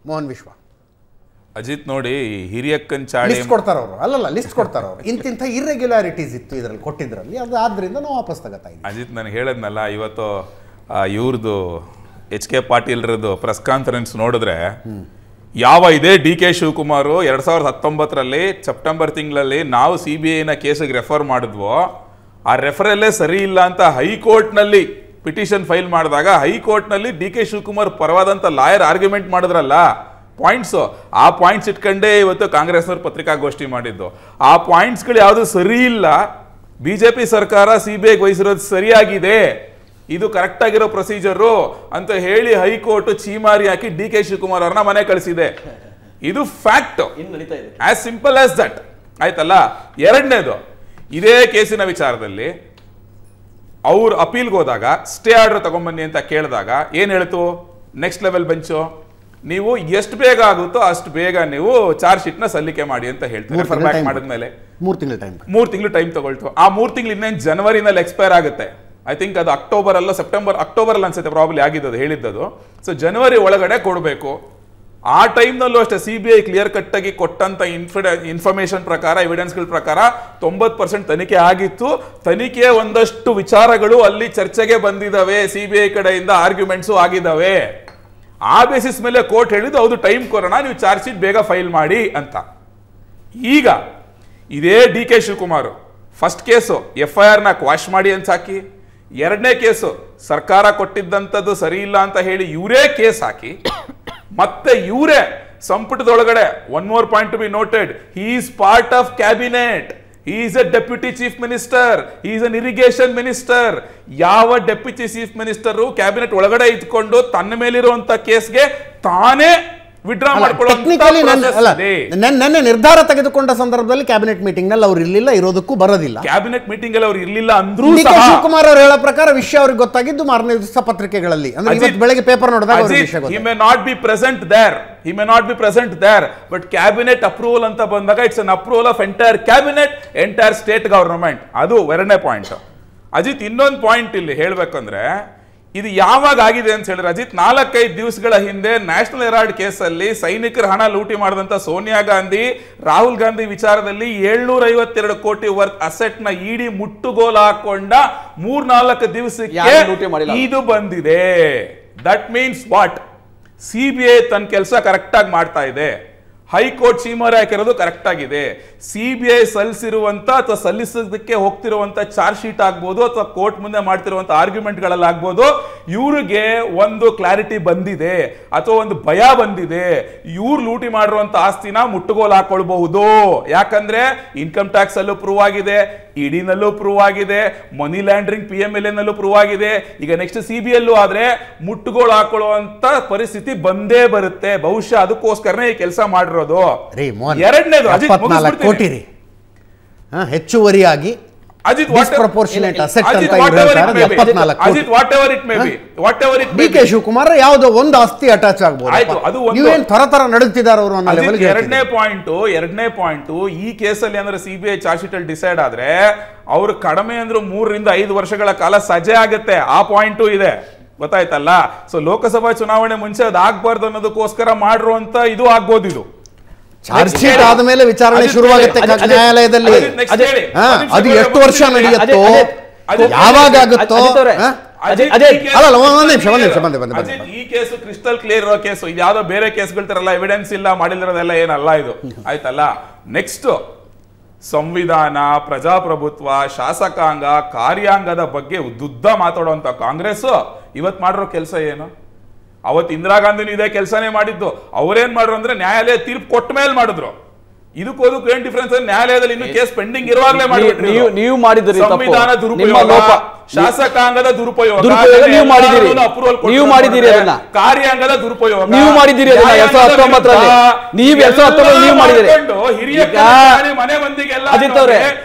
ಮೋಹನ್ ವಿಶ್ವ ಅಜಿತ್ ನೋಡಿ, ಹಿರಿಯಕ್ಕನ್ ಚಾಳಿ ಲಿಸ್ಟ್ ಕೊಡ್ತಾರ ಅವರು. ಅಲ್ಲಲ್ಲ, ಲಿಸ್ಟ್ ಕೊಡ್ತಾರ ಅವರು. ಇಂತಿಂಥ ಇರ್ರೆಗ್ಯುಲಾರಿಟೀಸ್ ಇತ್ತು ಇದರಲ್ಲಿ ಕೊಟ್ಟಿದ್ರಲ್ಲಿ, ಅದು ಆದ್ರಿಂದ ನಾವು ವಾಪಸ್ ತಗೋತಾ ಇದ್ದೀವಿ. ಅಜಿತ್, ನಾನು ಹೇಳದ್ನಲ್ಲ, ಇವತ್ತು ಇವ್ರದ್ದು HK ಪಾಟೀಲ್ರದ್ದು ಪ್ರೆಸ್ ಕಾನ್ಫರೆನ್ಸ್ ನೋಡಿದ್ರೆ ಯಾವ ಇದೇ DK ಶಿವಕುಮಾರ್ 2019ರಲ್ಲಿ ಸೆಪ್ಟೆಂಬರ್ ತಿಂಗಳಲ್ಲಿ ನಾವು CBIನ ಕೇಸಿಗೆ ರೆಫರ್ ಮಾಡಿದ್ವೋ, ಆ ರೆಫರಲ್ಲೇ ಸರಿ ಇಲ್ಲ ಅಂತ ಹೈಕೋರ್ಟ್ನಲ್ಲಿ ಪಿಟಿಷನ್ ಫೈಲ್ ಮಾಡಿದಾಗ ಹೈಕೋರ್ಟ್ನಲ್ಲಿ DK ಶಿವಕುಮಾರ್ ಪರವಾದಂಥ ಲಾಯರ್ ಆರ್ಗ್ಯುಮೆಂಟ್ ಮಾಡಿದ್ರಲ್ಲ ಪಾಯಿಂಟ್ಸು, ಆ ಪಾಯಿಂಟ್ಸ್ ಇಟ್ಕೊಂಡೇ ಇವತ್ತು ಕಾಂಗ್ರೆಸ್ನವ್ರು ಪತ್ರಿಕಾಗೋಷ್ಠಿ ಮಾಡಿದ್ದು. ಆ ಪಾಯಿಂಟ್ಸ್ಗಳು ಯಾವುದು ಸರಿ ಇಲ್ಲ, BJP ಸರ್ಕಾರ CBIಗೆ ವಹಿಸಿರೋದು ಸರಿಯಾಗಿದೆ, ಇದು ಕರೆಕ್ಟ್ ಆಗಿರೋ ಪ್ರೊಸೀಜರು ಅಂತ ಹೇಳಿ ಹೈಕೋರ್ಟ್ ಚೀಮಾರಿ ಹಾಕಿ DK ಶಿವಕುಮಾರ್ ಅವ್ರನ್ನ ಮನೆ ಕಳಿಸಿದೆ. ಇದು fact, as simple as that. ಆಯ್ತಲ್ಲ. ಎರಡನೇದು, ಇದೇ ಕೇಸಿನ ವಿಚಾರದಲ್ಲಿ ಅವ್ರು ಅಪೀಲ್ಗೆ ಹೋದಾಗ ಸ್ಟೇ ಆರ್ಡರ್ ತಗೊಂಬನ್ನಿ ಅಂತ ಕೇಳಿದಾಗ ಏನ್ ಹೇಳ್ತು ನೆಕ್ಸ್ಟ್ ಲೆವೆಲ್ ಬೆಂಚು, ನೀವು ಎಷ್ಟು ಬೇಗ ಆಗುತ್ತೋ ಅಷ್ಟು ಬೇಗ ನೀವು ಚಾರ್ಜ್ ಶೀಟ್ ನ ಸಲ್ಲಿಕೆ ಮಾಡಿ ಅಂತ ಹೇಳ್ತಾರೆ. ರೆಫರ್ ಬ್ಯಾಕ್ ಮಾಡಿದ್ಮೇಲೆ 3 ತಿಂಗಳು ಟೈಮ್ ತಗೊಳ್ತು. ಆ 3 ತಿಂಗಳು ಇನ್ನೇನು ಜನವರಿನಲ್ಲಿ ಎಕ್ಸ್ಪೈರ್ ಆಗುತ್ತೆ. ಐ ಥಿಂಕ್ ಅದು ಅಕ್ಟೋಬರ್ ಅಲ್ಲ ಅಕ್ಟೋಬರ್ ಅನ್ಸುತ್ತೆ ಪ್ರಾಬ್ಲಿ ಆಗಿದ್ದು ಹೇಳಿದ್ದದು. ಸೊ ಜನವರಿ ಒಳಗಡೆ ಕೊಡಬೇಕು. ಆ ಟೈಮ್ನಲ್ಲೂ ಅಷ್ಟೇ ಸಿಬಿಐ ಕ್ಲಿಯರ್ ಕಟ್ ಆಗಿ ಕೊಟ್ಟಂತ ಇನ್ಫಾರ್ಮೇಶನ್ ಪ್ರಕಾರ, ಎವಿಡೆನ್ಸ್ಗಳ ಪ್ರಕಾರ 90% ತನಿಖೆ ಆಗಿತ್ತು. ತನಿಖೆ ಒಂದಷ್ಟು ವಿಚಾರಗಳು ಅಲ್ಲಿ ಚರ್ಚೆಗೆ ಬಂದಿದ್ದಾವೆ, ಸಿಬಿಐ ಕಡೆಯಿಂದ ಆರ್ಗ್ಯುಮೆಂಟ್ಸು ಆಗಿದ್ದಾವೆ. ಆ ಬೇಸಿಸ್ ಮೇಲೆ ಕೋರ್ಟ್ ಹೇಳಿದ್ದು ಹೌದು ಟೈಮ್ ಕೊರೋಣ, ನೀವು ಚಾರ್ಜ್ ಶೀಟ್ ಬೇಗ ಫೈಲ್ ಮಾಡಿ ಅಂತ. ಈಗ ಇದೇ D K Shivakumar first case FIR ನ ಕ್ವಾಶ್ ಮಾಡಿ ಅಂತ ಹಾಕಿ, ಎರಡನೇ ಕೇಸು ಸರ್ಕಾರ ಕೊಟ್ಟಿದ್ದಂಥದ್ದು ಸರಿ ಇಲ್ಲ ಅಂತ ಹೇಳಿ ಇವರೇ ಕೇಸ್ ಹಾಕಿ, ಮತ್ತೆ ಇವರೇ ಸಂಪುಟದೊಳಗಡೆ one more point to be noted, he is part of cabinet, he is a deputy chief minister, he is an irrigation minister. ಯಾವ ಡೆಪ್ಯೂಟಿ ಚೀಫ್ ಮಿನಿಸ್ಟರ್ ಕ್ಯಾಬಿನೆಟ್ ಒಳಗಡೆ ಇದ್ಕೊಂಡು ತನ್ನ ಮೇಲಿರುವಂತ ಕೇಸ್ಗೆ ತಾನೇ ವಿಡ್ರಾ ನೆನ್ನೆ ನಿರ್ಧಾರ ತೆಗೆದುಕೊಂಡ ಸಂದರ್ಭದಲ್ಲಿ ಕ್ಯಾಬಿನೆಟ್ ಮೀಟಿಂಗ್ ನಲ್ಲಿ ಅವ್ರು ಇರ್ಲಿಲ್ಲ, ಇರೋದಕ್ಕೂ ಬರೋದಿಲ್ಲ. ಕ್ಯಾಬಿನೆಟ್ ಮೀಟಿಂಗ್ ಅಲ್ಲಿ ಅವ್ರು ಇರ್ಲಿಲ್ಲ ಅಂದ್ರೂ ಶಿವಕುಮಾರ್ ಅವರು ಹೇಳೋ ಪ್ರಕಾರ ವಿಷಯ ಅವ್ರಿಗೆ ಗೊತ್ತಾಗಿದ್ದು ಮಾರನೇ ದಿವಸ ಪತ್ರಿಕೆಗಳಲ್ಲಿ, ಅಂದ್ರೆ ಇವತ್ತು ಬೆಳಗ್ಗೆ ಪೇಪರ್ ನೋಡಿದಾಗ he may not be present there, but cabinet approval ಅಂತ ಬಂದಾಗ it's an approval of entire cabinet, entire state government. ಅದು ಎರಡನೇ ಪಾಯಿಂಟ್. ಅಜಿತ್, ಇನ್ನೊಂದು ಪಾಯಿಂಟ್ ಇಲ್ಲಿ ಹೇಳ್ಬೇಕಂದ್ರೆ, ಇದು ಯಾವಾಗ ಆಗಿದೆ ಅಂತ ಹೇಳಿದ್ರೆ ಅಜಿತ್, 4-5 ದಿವಸಗಳ ಹಿಂದೆ ನ್ಯಾಷನಲ್ ಹೆರಾಲ್ಡ್ ಕೇಸಲ್ಲಿ ಸೈನಿಕರ ಹಣ ಲೂಟಿ ಮಾಡಿದಂತ ಸೋನಿಯಾ ಗಾಂಧಿ, ರಾಹುಲ್ ಗಾಂಧಿ ವಿಚಾರದಲ್ಲಿ 752 ಕೋಟಿ ವರ್ತ್ ಅಸೆಟ್ ನ ಇಡಿ ಮುಟ್ಟುಗೋಲು ಹಾಕೊಂಡ 3-4 ದಿವಸಕ್ಕೆ ಇದು ಬಂದಿದೆ. That means what? ಸಿಬಿಐ ತನ್ನ ಕೆಲಸ ಕರೆಕ್ಟ್ ಆಗಿ ಮಾಡ್ತಾ ಇದೆ, ಹೈಕೋರ್ಟ್ ಚೀಮರ್ ಹಾಕಿರೋದು ಕರೆಕ್ಟ್ ಆಗಿದೆ, ಸಿಬಿಐ ಸಲ್ಲಿಸಿರುವಂತ ಅಥವಾ ಸಲ್ಲಿಸೋದಕ್ಕೆ ಹೋಗ್ತಿರುವಂತ ಚಾರ್ಜ್ ಶೀಟ್ ಆಗ್ಬೋದು ಅಥವಾ ಕೋರ್ಟ್ ಮುಂದೆ ಮಾಡ್ತಿರುವಂತ ಆರ್ಗ್ಯುಮೆಂಟ್ಗಳಲ್ಲಿ ಆಗ್ಬೋದು, ಇವ್ರಿಗೆ ಒಂದು ಕ್ಲಾರಿಟಿ ಬಂದಿದೆ ಅಥವಾ ಒಂದು ಭಯ ಬಂದಿದೆ, ಇವ್ರು ಲೂಟಿ ಮಾಡಿರುವಂತ ಆಸ್ತಿನ ಮುಟ್ಟುಗೋಲು ಹಾಕೊಳ್ಬಹುದು. ಯಾಕಂದ್ರೆ ಇನ್ಕಮ್ ಟ್ಯಾಕ್ಸ್ ಅಲ್ಲೂ ಪ್ರೂವ್ ಆಗಿದೆ, ಇಡಿನಲ್ಲೂ ಪ್ರೂವ್ ಆಗಿದೆ, ಮನಿ ಲ್ಯಾಂಡ್ರಿಂಗ್ PMLA ನಲ್ಲೂ ಪ್ರೂವ್ ಆಗಿದೆ. ಈಗ ನೆಕ್ಸ್ಟ್ CBIಯಲ್ಲೂ ಆದ್ರೆ ಮುಟ್ಟುಗೋಲು ಹಾಕೊಳ್ಳುವಂತ ಪರಿಸ್ಥಿತಿ ಬಂದೇ ಬರುತ್ತೆ. ಬಹುಶಃ ಅದಕ್ಕೋಸ್ಕರನೇ ಈ ಕೆಲಸ ಮಾಡಿರೋದು. ಎರಡನೇದು ಕೋಟಿ ರೀ ಹೆಚ್ಚುವರಿಯಾಗಿ ಶಿವಕುಮಾರ್ ಯಾವುದೋ ಒಂದು ಆಸ್ತಿ ಅಟ್ಯಾಚ್ ಆಗ್ಬೋದು, ನೀವೇನು ತರ ನಡುತ್ತಿದ್ದಾರೆ ಅವರು. ಎರಡನೇ ಪಾಯಿಂಟ್ ಈ ಕೇಸಲ್ಲಿ ಅಂದ್ರೆ ಸಿಬಿಐ ಚಾರ್ಜ್ ಶೀಟ್ ಅಲ್ಲಿ ಡಿಸೈಡ್ ಆದ್ರೆ ಅವ್ರು ಕಡಿಮೆ ಅಂದ್ರೆ 3 ರಿಂದ 5 ವರ್ಷಗಳ ಕಾಲ ಸಜೆ ಆಗುತ್ತೆ. ಆ ಪಾಯಿಂಟು ಇದೆ, ಗೊತ್ತಾಯ್ತಲ್ಲ. ಸೊ ಲೋಕಸಭಾ ಚುನಾವಣೆ ಮುಂಚೆ ಅದು ಆಗ್ಬಾರ್ದು ಅನ್ನೋದಕ್ಕೋಸ್ಕರ ಮಾಡಿರುವಂತ ಇದು ಆಗ್ಬೋದು. ಇದು ಚಾರ್ಜ್ ಶೀಟ್ ಆದ್ಮೇಲೆ ವಿಚಾರಣೆ ಶುರುವಾಗುತ್ತೆ ನ್ಯಾಯಾಲಯದಲ್ಲಿ. ಅದು ಎಷ್ಟು ವರ್ಷ ನಡೆಯುತ್ತೋ, ಯಾವಾಗ ಆಗುತ್ತೋ. ಈ ಕೇಸು ಕ್ರಿಸ್ಟಲ್ ಕ್ಲಿಯರ್ ಇರೋ ಕೇಸು, ಇದು ಯಾವ್ದೋ ಬೇರೆ ಕೇಸ್ಗಳ ತರ ಎವಿಡೆನ್ಸ್ ಇಲ್ಲ ಮಾಡಿರೋದೆಲ್ಲ ಏನಲ್ಲ ಇದು, ಆಯ್ತಲ್ಲ. ನೆಕ್ಸ್ಟ್ ಸಂವಿಧಾನ, ಪ್ರಜಾಪ್ರಭುತ್ವ, ಶಾಸಕಾಂಗ, ಕಾರ್ಯಾಂಗದ ಬಗ್ಗೆ ಉದ್ದುದ್ದ ಮಾತಾಡುವಂತ ಕಾಂಗ್ರೆಸ್ ಇವತ್ ಮಾಡಿರೋ ಕೆಲಸ ಏನು? ಅವತ್ತು ಇಂದಿರಾ ಗಾಂಧಿನೂ ಇದೇ ಕೆಲಸನೇ ಮಾಡಿದ್ದು. ಅವರೇನ್ ಮಾಡ್ರು ಅಂದ್ರೆ ನ್ಯಾಯಾಲಯ ತೀರ್ಪು ಕೊಟ್ಟ ಮೇಲೆ ಮಾಡಿದ್ರು. ಇದಕ್ಕೂ ಏನ್ ಡಿಫರೆನ್ಸ್? ನ್ಯಾಯಾಲಯದಲ್ಲಿ ಇನ್ನು ಕೇಸ್ ಪೆಂಡಿಂಗ್ ಇರುವಾಗಲೇ ಮಾಡಿಬಿಟ್ರಿ. ನೀವು ಮಾಡಿದ್ರಿ ಸಂವಿಧಾನ ದುರುಪಯೋಗ, ಶಾಸಕಾಂಗದ ದುರುಪಯೋಗ, ನೀವು ಮಾಡಿದಿರಿ, ನೀವು ಮಾಡಿದಿರಿ ಅದನ್ನ. ಕಾರ್ಯಾಂಗದ ದುರುಪಯೋಗ ನೀವು ಮಾಡಿದಿರಿ ಅದನ್ನ 2019ರಲ್ಲಿ. ನೀವು 2019 ನೀವು ಮಾಡಿದಿರಿ. ಹಿರಿಯ ಮನೆ ಮಂದಿಗೆಲ್ಲ ಅಜಿತ್ ಅವರೇ,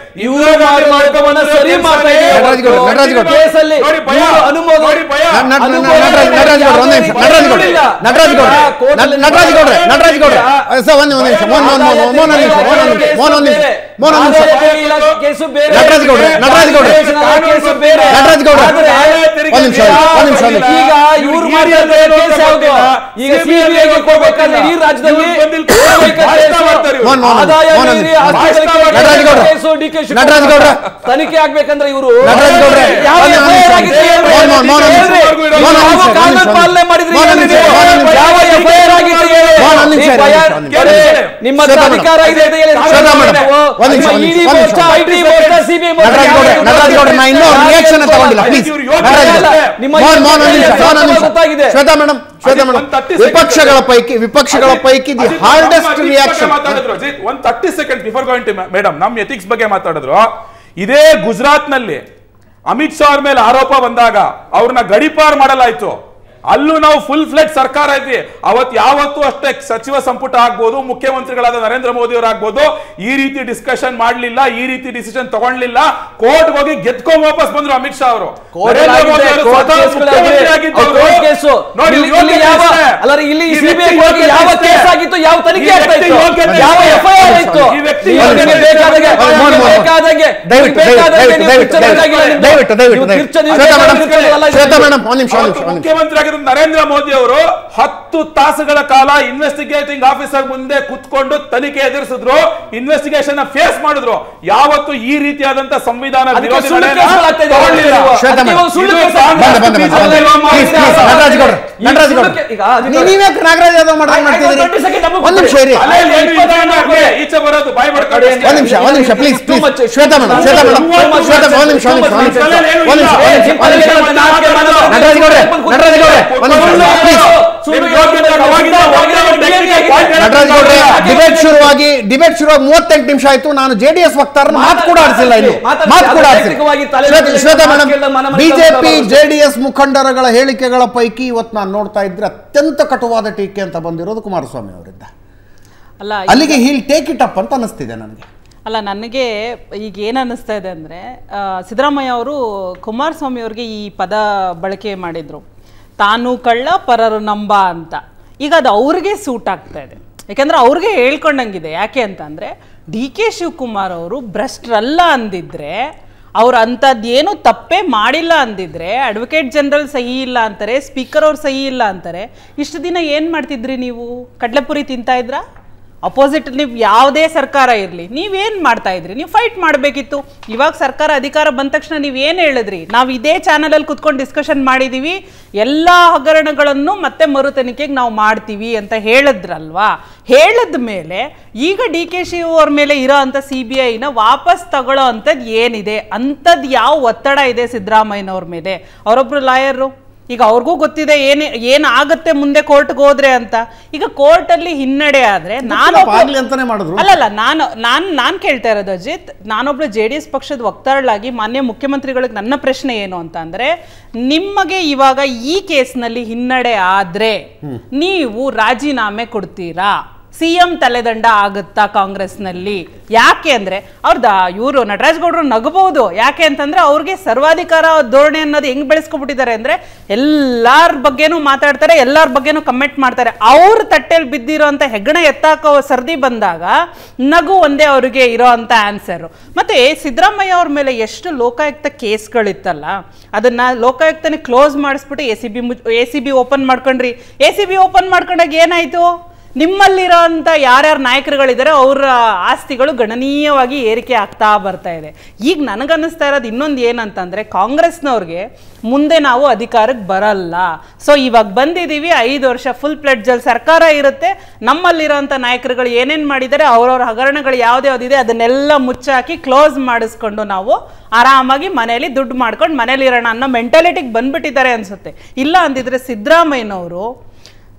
ಇವರು ಮಾಡ್ಕೊಂಡ ಸರಿ ಮಾಡ್ತಾ ಇದ್ದೀವಿ. ಕೇಸಲ್ಲಿ ಅನುಮೋದನೆ ತನಿಖೆ ಆಗ್ಬೇಕಂದ್ರೆ ಇವರು ಪಾಲನೆ ಮಾಡಿದ್ರಿ. ನಿಮ್ಮ ಅಧಿಕಾರ ಇದೆ. ವಿಪಕ್ಷಗಳ ಪೈಕಿ ದಿ ಹಾರ್ಡೆಸ್ಟ್ ರಿಯಾಕ್ಷನ್. ಒಂದು 30 second before going to madam, ನಮ್ಮ ಎಥಿಕ್ಸ್ ಬಗ್ಗೆ ಮಾತಾಡಿದ್ರು. ಇದೇ ಗುಜರಾತ್ ನಲ್ಲಿ ಅಮಿತ್ ಶಾ ಅವ್ರ ಮೇಲೆ ಆರೋಪ ಬಂದಾಗ ಅವ್ರನ್ನ ಗಡೀಪಾರ್ ಮಾಡಲಾಯ್ತು. ಅಲ್ಲೂ ನಾವು ಫುಲ್ ಫ್ಲೆಡ್ ಸರ್ಕಾರ ಇದ್ವಿ. ಅವತ್ತು ಯಾವತ್ತೂ ಅಷ್ಟೇ ಸಚಿವ ಸಂಪುಟ ಆಗ್ಬೋದು, ಮುಖ್ಯಮಂತ್ರಿಗಳಾದ ನರೇಂದ್ರ ಮೋದಿ ಅವರಾಗ್ಬೋದು, ಈ ರೀತಿ ಡಿಸ್ಕಷನ್ ಮಾಡಲಿಲ್ಲ, ಈ ರೀತಿ ಡಿಸಿಷನ್ ತಗೊಳ್ಳಿಲ್ಲ. ಕೋರ್ಟ್ ಹೋಗಿ ಗೆದ್ಕೊಂಡ್ ವಾಪಸ್ ಬಂದ್ರು ಅಮಿತ್ ಶಾ ಅವರು. ಮುಖ್ಯಮಂತ್ರಿ ನರೇಂದ್ರ ಮೋದಿ ಅವರು 10 ತಾಸುಗಳ ಕಾಲ ಇನ್ವೆಸ್ಟಿಗೇಟಿಂಗ್ ಆಫೀಸರ್ ಮುಂದೆ ಕುತ್ಕೊಂಡು ತನಿಖೆ ಎದುರಿಸಿದ್ರು, ಇನ್ವೆಸ್ಟಿಗೇಷನ್ ಫೇಸ್ ಮಾಡಿದ್ರು. ಯಾವತ್ತು ಈ ರೀತಿಯಾದಂತ ಸಂವಿಧಾನ ವಿರೋಧಿ ಈಚೆ ಬರೋದು ಬಾಯ್ ಡಿಬೇಟ್ ಶುರುವಾಗಿ 38 ನಿಮಿಷ ಆಯ್ತು. ನಾನು ಜೆಡಿಎಸ್ ವಕ್ತಾರನ ಮಾತು ಕೂಡ ಆಡಿಸಿಲ್ಲ. ಬಿಜೆಪಿ ಜೆಡಿಎಸ್ ಮುಖಂಡರುಗಳ ಹೇಳಿಕೆಗಳ ಪೈಕಿ ಇವತ್ತು ನಾನು ನೋಡ್ತಾ ಇದ್ರೆ ಅತ್ಯಂತ ಕಟುವಾದ ಟೀಕೆ ಅಂತ ಬಂದಿರೋದು ಕುಮಾರಸ್ವಾಮಿ ಅವರಿದ್ದ. ಅಲ್ಲಿಗೆ ಹೀಲ್ ಟೇಕ್ ಇಟ್ ಅಪ್ ಅಂತ ಅನಿಸ್ತಿದೆ ನನಗೆ. ಅಲ್ಲ, ನನಗೆ ಈಗ ಏನು ಅನ್ನಿಸ್ತಾ ಇದೆ ಅಂದರೆ, ಸಿದ್ದರಾಮಯ್ಯ ಅವರು ಕುಮಾರಸ್ವಾಮಿ ಅವ್ರಿಗೆ ಈ ಪದ ಬಳಕೆ ಮಾಡಿದರು, ತಾನು ಕಳ್ಳ ಪರರು ನಂಬ ಅಂತ. ಈಗ ಅದು ಅವ್ರಿಗೆ ಸೂಟ್ ಆಗ್ತಾ ಇದೆ, ಯಾಕೆಂದರೆ ಅವ್ರಿಗೆ ಹೇಳ್ಕೊಂಡಂಗಿದೆ. ಯಾಕೆ ಅಂತಂದರೆ DK ಶಿವಕುಮಾರ್ ಅವರು ಭ್ರಷ್ಟರಲ್ಲ ಅಂದಿದ್ರೆ, ಅವ್ರು ಅಂಥದ್ದೇನು ತಪ್ಪೇ ಮಾಡಿಲ್ಲ ಅಂದಿದ್ರೆ, ಅಡ್ವೊಕೇಟ್ ಜನರಲ್ ಸಹಿ ಇಲ್ಲ ಅಂತಾರೆ, ಸ್ಪೀಕರ್ ಅವ್ರು ಸಹಿ ಇಲ್ಲ ಅಂತಾರೆ, ಇಷ್ಟು ದಿನ ಏನು ಮಾಡ್ತಿದ್ರಿ ನೀವು? ಕಡಲೆಪುರಿ ತಿಂತಾ ಇದ್ರಾ? ಅಪೋಸಿಟ್ ನೀವು ಯಾವುದೇ ಸರ್ಕಾರ ಇರಲಿ, ನೀವೇನು ಮಾಡ್ತಾ ಇದ್ರಿ? ನೀವು ಫೈಟ್ ಮಾಡಬೇಕಿತ್ತು. ಇವಾಗ ಸರ್ಕಾರ ಅಧಿಕಾರ ಬಂದ ತಕ್ಷಣ ನೀವೇನು ಹೇಳಿದ್ರಿ? ನಾವು ಇದೇ ಚಾನಲಲ್ಲಿ ಕುತ್ಕೊಂಡು ಡಿಸ್ಕಷನ್ ಮಾಡಿದ್ದೀವಿ, ಎಲ್ಲ ಹಗರಣಗಳನ್ನು ಮತ್ತೆ ಮರು ತನಿಖೆಗೆ ನಾವು ಮಾಡ್ತೀವಿ ಅಂತ ಹೇಳಿದ್ರಲ್ವಾ? ಹೇಳಿದ ಮೇಲೆ ಈಗ DK ಶಿವ ಅವ್ರ ಮೇಲೆ ಇರೋ ಅಂಥ CBIನ ವಾಪಸ್ ತಗೊಳ್ಳೋ ಅಂಥದ್ದು ಏನಿದೆ? ಅಂಥದ್ದು ಯಾವ ಒತ್ತಡ ಇದೆ ಸಿದ್ದರಾಮಯ್ಯನವ್ರ ಮೇಲೆ? ಅವರೊಬ್ಬರು ಲಾಯರು, ಈಗ ಅವ್ರಿಗೂ ಗೊತ್ತಿದೆ ಏನಾಗುತ್ತೆ ಮುಂದೆ ಕೋರ್ಟ್ಗೆ ಹೋದ್ರೆ ಅಂತ. ಈಗ ಕೋರ್ಟಲ್ಲಿ ಹಿನ್ನಡೆ ಆದ್ರೆ ನಾನು ಕೇಳ್ತಾ ಇರೋದು ಅಜಿತ್, ನಾನೊಬ್ಳು JDS ಪಕ್ಷದ ವಕ್ತಾರಳಾಗಿ ಮಾನ್ಯ ಮುಖ್ಯಮಂತ್ರಿಗಳಿಗೆ ನನ್ನ ಪ್ರಶ್ನೆ ಏನು ಅಂತ ಅಂದ್ರೆ, ನಿಮಗೆ ಇವಾಗ ಈ ಕೇಸ್ನಲ್ಲಿ ಹಿನ್ನಡೆ ಆದ್ರೆ ನೀವು ರಾಜೀನಾಮೆ ಕೊಡ್ತೀರಾ? CM ತಲೆದಂಡ ಆಗುತ್ತಾ ಕಾಂಗ್ರೆಸ್ನಲ್ಲಿ? ಯಾಕೆ ಅಂದ್ರೆ ಇವರು ನಟರಾಜ್ ಗೌಡರು ನಗಬಹುದು. ಯಾಕೆ ಅಂತಂದ್ರೆ ಅವ್ರಿಗೆ ಸರ್ವಾಧಿಕಾರ ಧೋರಣೆ ಅನ್ನೋದು ಹೆಂಗ್ ಬೆಳೆಸ್ಕೊಬಿಟ್ಟಿದ್ದಾರೆ ಅಂದ್ರೆ, ಎಲ್ಲಾರ ಬಗ್ಗೆನೂ ಮಾತಾಡ್ತಾರೆ, ಎಲ್ಲಾರ ಬಗ್ಗೆನೂ ಕಮೆಂಟ್ ಮಾಡ್ತಾರೆ. ಅವ್ರ ತಟ್ಟೆಯಲ್ಲಿ ಬಿದ್ದಿರೋ ಅಂತ ಹೆಗ್ಗಣ ಎತ್ತಾಕೋ ಸರ್ದಿ ಬಂದಾಗ ನಗು ಒಂದೇ ಅವ್ರಿಗೆ ಇರೋ ಅಂತ ಆನ್ಸರು. ಮತ್ತೆ ಸಿದ್ದರಾಮಯ್ಯ ಅವ್ರ ಮೇಲೆ ಎಷ್ಟು ಲೋಕಾಯುಕ್ತ ಕೇಸ್ಗಳಿತ್ತಲ್ಲ, ಅದನ್ನ ಲೋಕಾಯುಕ್ತನೇ ಕ್ಲೋಸ್ ಮಾಡಿಸ್ಬಿಟ್ಟು ACB ಓಪನ್ ಮಾಡ್ಕೊಂಡ್ರಿ. ACB ಓಪನ್ ಮಾಡ್ಕೊಂಡಾಗ ಏನಾಯ್ತು? ನಿಮ್ಮಲ್ಲಿರೋ ಅಂಥ ಯಾರ್ಯಾರು ನಾಯಕರುಗಳಿದ್ದಾರೆ ಅವರ ಆಸ್ತಿಗಳು ಗಣನೀಯವಾಗಿ ಏರಿಕೆ ಆಗ್ತಾ ಬರ್ತಾ ಇದೆ. ಈಗ ನನಗನ್ನಿಸ್ತಾ ಇರೋದು ಇನ್ನೊಂದು ಏನಂತಂದರೆ, ಕಾಂಗ್ರೆಸ್ನವ್ರಿಗೆ ಮುಂದೆ ನಾವು ಅಧಿಕಾರಕ್ಕೆ ಬರಲ್ಲ. ಸೊ ಇವಾಗ ಬಂದಿದ್ದೀವಿ, 5 ವರ್ಷ ಫುಲ್ ಪ್ಲೆಡ್ಜಲ್ಲಿ ಸರ್ಕಾರ ಇರುತ್ತೆ. ನಮ್ಮಲ್ಲಿರೋಂಥ ನಾಯಕರುಗಳು ಏನೇನು ಮಾಡಿದ್ದಾರೆ, ಅವ್ರವ್ರ ಹಗರಣಗಳು ಯಾವ್ದ್ಯಾವ್ದಿದೆ ಅದನ್ನೆಲ್ಲ ಮುಚ್ಚಾಕಿ ಕ್ಲೋಸ್ ಮಾಡಿಸ್ಕೊಂಡು ನಾವು ಆರಾಮಾಗಿ ಮನೆಯಲ್ಲಿ ದುಡ್ಡು ಮಾಡ್ಕೊಂಡು ಮನೇಲಿರೋಣ ಅನ್ನೋ ಮೆಂಟಾಲಿಟಿಗೆ ಬಂದ್ಬಿಟ್ಟಿದ್ದಾರೆ ಅನ್ಸುತ್ತೆ. ಇಲ್ಲ ಅಂದಿದ್ರೆ ಸಿದ್ದರಾಮಯ್ಯನವರು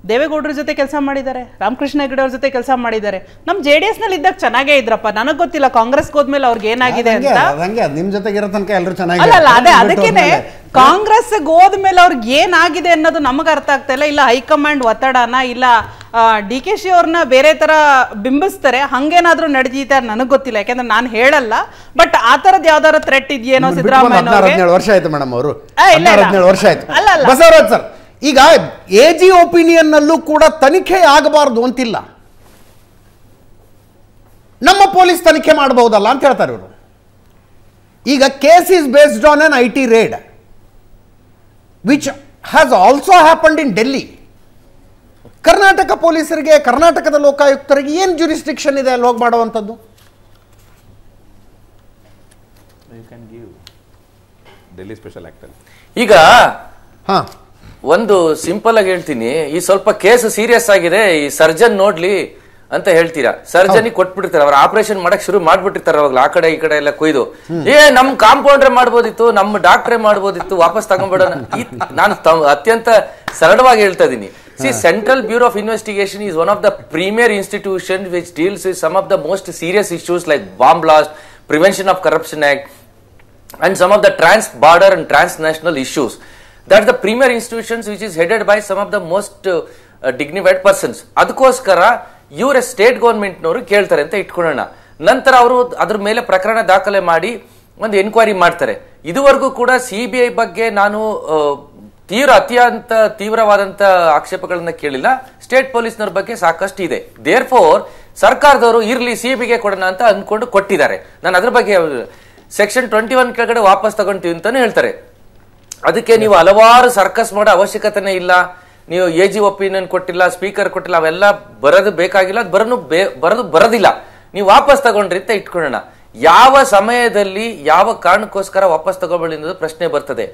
ದೇವೇಗೌಡರ ಜೊತೆ ಕೆಲಸ ಮಾಡಿದ್ದಾರೆ, ರಾಮಕೃಷ್ಣ ಹೆಗಡೆ ಅವ್ರ ಜೊತೆ ಕೆಲಸ ಮಾಡಿದ್ದಾರೆ. ನಮ್ಮ JDS ನಲ್ಲಿ ಇದ್ದಾಗ ಚೆನ್ನಾಗೇ ಇದ್ರಪ್ಪ. ನನಗೆ ಗೊತ್ತಿಲ್ಲ ಕಾಂಗ್ರೆಸ್ಗೆ ಹೋದ್ಮೇಲೆ ಅವ್ರಿಗೆ ಏನಾಗಿದೆ ಅಂತ. ನಿಮ್ ಜೊತೆಗೆ ಇರೋ ತನಕ ಎಲ್ಲರೂ ಅಲ್ಲ, ಅದಕ್ಕೇನೆ ಕಾಂಗ್ರೆಸ್ಗೆ ಹೋದ್ಮೇಲೆ ಅವ್ರಿಗೆ ಏನಾಗಿದೆ ಅನ್ನೋದು ನಮಗೆ ಅರ್ಥ ಆಗ್ತಾ ಇಲ್ಲ. ಇಲ್ಲ ಹೈಕಮಾಂಡ್ ಒತ್ತಡನ, ಇಲ್ಲ DK ಶಿ ಅವ್ರನ್ನ ಬೇರೆ ತರ ಬಿಂಬಿಸ್ತಾರೆ, ಹಂಗೇನಾದ್ರೂ ನಡೆದಿದೆ ನನಗೆ ಗೊತ್ತಿಲ್ಲ. ಯಾಕಂದ್ರೆ ನಾನು ಹೇಳಲ್ಲ, ಬಟ್ ಆ ತರದ್ ಯಾವ್ದಾರ ಥ್ರೆಟ್ ಇದೆಯೇನೋ ಸಿದ್ದರಾಮಯ್ಯ? 17 ವರ್ಷ ಆಯ್ತು ಮೇಡಮ್ ಅವರು, 17 ವರ್ಷ ಆಯ್ತು. ಬಸವರಾಜ್ ಸರ್, ಈಗ AG ಒಪಿನಿಯನ್ ನಲ್ಲೂ ಕೂಡ ತನಿಖೆ ಆಗಬಾರದು ಅಂತಿಲ್ಲ, ನಮ್ಮ ಪೊಲೀಸ್ ತನಿಖೆ ಮಾಡಬಹುದಲ್ಲ ಅಂತ ಹೇಳ್ತಾರೆ ಇವರು. ಈಗ case is based on an IT raid which has also happened in Delhi. Karnataka ಪೊಲೀಸರಿಗೆ, ಕರ್ನಾಟಕದ ಲೋಕಾಯುಕ್ತರಿಗೆ ಏನು ಜುರಿಸ್ಡಿಕ್ಷನ್ ಇದೆ ಅಲ್ಲಿ ಹೋಗಿ ಮಾಡುವಂಥದ್ದು? ಈಗ ಒಂದು ಸಿಂಪಲ್ ಆಗಿ ಹೇಳ್ತೀನಿ, ಈ ಸ್ವಲ್ಪ ಕೇಸ್ ಸೀರಿಯಸ್ ಆಗಿದೆ, ಈ ಸರ್ಜನ್ ನೋಡ್ಲಿ ಅಂತ ಹೇಳ್ತೀರಾ, ಸರ್ಜನ್ ಕೊಟ್ಬಿಟ್ಟಿರ್ತಾರೆ, ಅವ್ರ ಆಪರೇಷನ್ ಮಾಡಕ್ ಶುರು ಮಾಡ್ಬಿಟ್ಟಿರ್ತಾರೆ. ಅವಾಗಲ ಆ ಕಡೆ ಈ ಕಡೆ ಎಲ್ಲ ಕೊಯ್ದು, ನಮ್ ಕಾಂಪೌಂಡ್ರೆ ಮಾಡ್ಬೋದಿತ್ತು, ನಮ್ಮ ಡಾಕ್ಟ್ರೇ ಮಾಡ್ಬೋದಿತ್ತು, ವಾಪಸ್ ತಗೊಂಡ್ಬಿಡೋಣ. ನಾನು ಅತ್ಯಂತ ಸರಳವಾಗಿ ಹೇಳ್ತಾ ಇದೀನಿ. See, Central Bureau of Investigation is one of the premier institutions which deals with some of the most serious issues like bomb blast, Prevention of Corruption Act, and some of the trans-border and transnational issues. That's the premier institutions which is headed by some of the most dignified persons. ಅದಕ್ಕೋಸ್ಕರ ಇವರ state government ನವರು ಕೇಳ್ತಾರೆ ಅಂತ ಇಟ್ಕೊಳ್ಳೋಣ. ನಂತರ ಅವರು ಅದ್ರ ಮೇಲೆ ಪ್ರಕರಣ ದಾಖಲೆ ಮಾಡಿ ಒಂದು ಎನ್ಕ್ವೈರಿ ಮಾಡ್ತಾರೆ. ಇದುವರೆಗೂ ಕೂಡ CBI ಬಗ್ಗೆ ನಾನು ಅತ್ಯಂತ ತೀವ್ರವಾದಂತ ಆಕ್ಷೇಪಗಳನ್ನ ಕೇಳಿಲ್ಲ. ಸ್ಟೇಟ್ ಪೊಲೀಸ್ನವ್ರ ಬಗ್ಗೆ ಸಾಕಷ್ಟು ಇದೆ. ದೇರ್ಫೋರ್ ಸರ್ಕಾರದವರು ಇರ್ಲಿ CBIಗೆ ಕೊಡೋಣ ಅಂತ ಅಂದ್ಕೊಂಡು ಕೊಟ್ಟಿದ್ದಾರೆ. ನಾನು ಅದ್ರ ಬಗ್ಗೆ ಸೆಕ್ಷನ್ 21 ಕೆಳಗಡೆ ವಾಪಸ್ ತಗೊಂತೀವಿ ಅಂತಾನು ಹೇಳ್ತಾರೆ. ಅದಕ್ಕೆ ನೀವು ಹಲವಾರು ಸರ್ಕಸ್ ಮಾಡೋ ಅವಶ್ಯಕತೆನೇ ಇಲ್ಲ. ನೀವು AG ಒಪಿನಿಯನ್ ಕೊಟ್ಟಿಲ್ಲ, ಸ್ಪೀಕರ್ ಕೊಟ್ಟಿಲ್ಲ, ಅವೆಲ್ಲ ಬರೋದು ಬೇಕಾಗಿಲ್ಲ, ಅದು ಬರೋದಿಲ್ಲ. ನೀವು ವಾಪಸ್ ತಗೊಂಡ್ರಿ ಅಂತ ಇಟ್ಕೊಳ್ಳೋಣ. ಯಾವ ಸಮಯದಲ್ಲಿ ಯಾವ ಕಾರಣಕ್ಕೋಸ್ಕರ ವಾಪಸ್ ತಗೋಬೇಡಿ ಅನ್ನೋದು ಪ್ರಶ್ನೆ ಬರ್ತದೆ.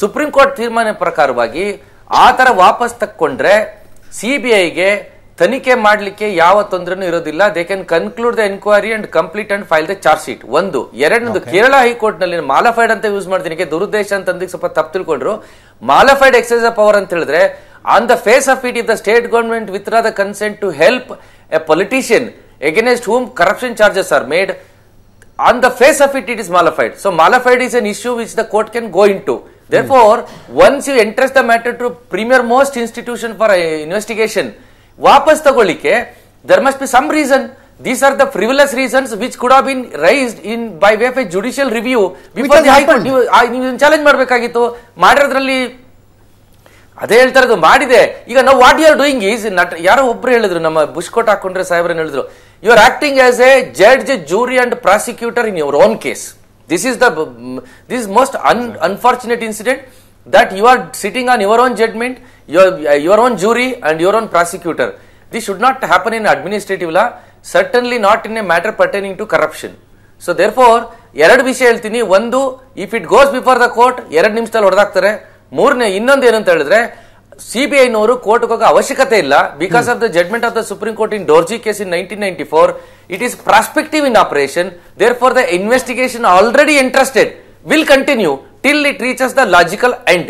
ಸುಪ್ರೀಂ ಕೋರ್ಟ್ ತೀರ್ಮಾನ ಪ್ರಕಾರವಾಗಿ ಆ ತರ ವಾಪಸ್ ತಕ್ಕೊಂಡ್ರೆ CBIಗೆ ತನಿಖೆ ಮಾಡ್ಲಿಕ್ಕೆ ಯಾವ ತೊಂದರೆನೂ ಇರೋದಿಲ್ಲ. They can conclude the enquiry and complete and file the charge sheet. ಒಂದು. ಎರಡನೇದು, ಕೇರಳ ಹೈಕೋರ್ಟ್ ನಲ್ಲಿ ಮಾಲಿಫೈಡ್ ಅಂತ ಯೂಸ್ ಮಾಡ್ತೀನಿ, ದುರುದ್ದೇಶ ಅಂತ ಸ್ವಲ್ಪ ತಪ್ಪು ತಿಳ್ಕೊಂಡ್ರು. ಮಾಲಿಫೈಡ್ ಎಕ್ಸೈಸ್ ಆಫ್ ಪವರ್ ಅಂತ ಹೇಳಿದ್ರೆ on the face of it, if the state government withdraw the consent to help a politician against whom corruption charges are made, on the face of it, it is malified. So malified is an issue which the court can go into. Therefore, once you entrust the matter to premier most institution for investigation, ವಾಪಸ್ ತಗೊಳ್ಳಿಕ್ಕೆ there must be some reason. These are the frivolous reasons which could have been raised in by way of a judicial review before the high court. ನೀವು challenge ಮಾಡಬೇಕಾಗಿತ್ತು. ಮಾಡಿರೋದ್ರಲ್ಲಿ ಅದೇ ಹೇಳ್ತಾ ಇರೋದು, ಮಾಡಿದೆ. ಈಗ ನಾವು what you are doing is, ಯಾರೋ ಒಬ್ರು ಹೇಳಿದ್ರು, ನಮ್ಮ ಬುಷ್ಕೋಟ್ ಹಾಕೊಂಡ್ರೆ ಸಾಹೇಬ್ರನ್ನ ಹೇಳಿದ್ರು, you are acting as a judge, jury and prosecutor in your own case. This is most unfortunate incident that you are sitting on your own judgment, your own jury and your own prosecutor. This should not happen in administrative law, certainly not in a matter pertaining to corruption. So therefore, ಎರಡು ವಿಷಯ ಹೇಳ್ತೀನಿ. ಒಂದು, if it goes before the court, 2 ನಿಮಿಷದಲ್ಲಿ ಹೊಡೆದಾಕ್ತಾರೆ. ಮೂರನೇ, ಇನ್ನೊಂದು ಏನಂತ ಹೇಳಿದ್ರೆ, CBI ನವರು ಕೋರ್ಟ್ಗೆ ಹೋಗೋ ಅವಶ್ಯಕತೆ ಇಲ್ಲ. Because of the judgement of the supreme court in Dorji case in 1994, it is prospective in operation. Therefore, the investigation already entrusted will continue till it reaches the logical end.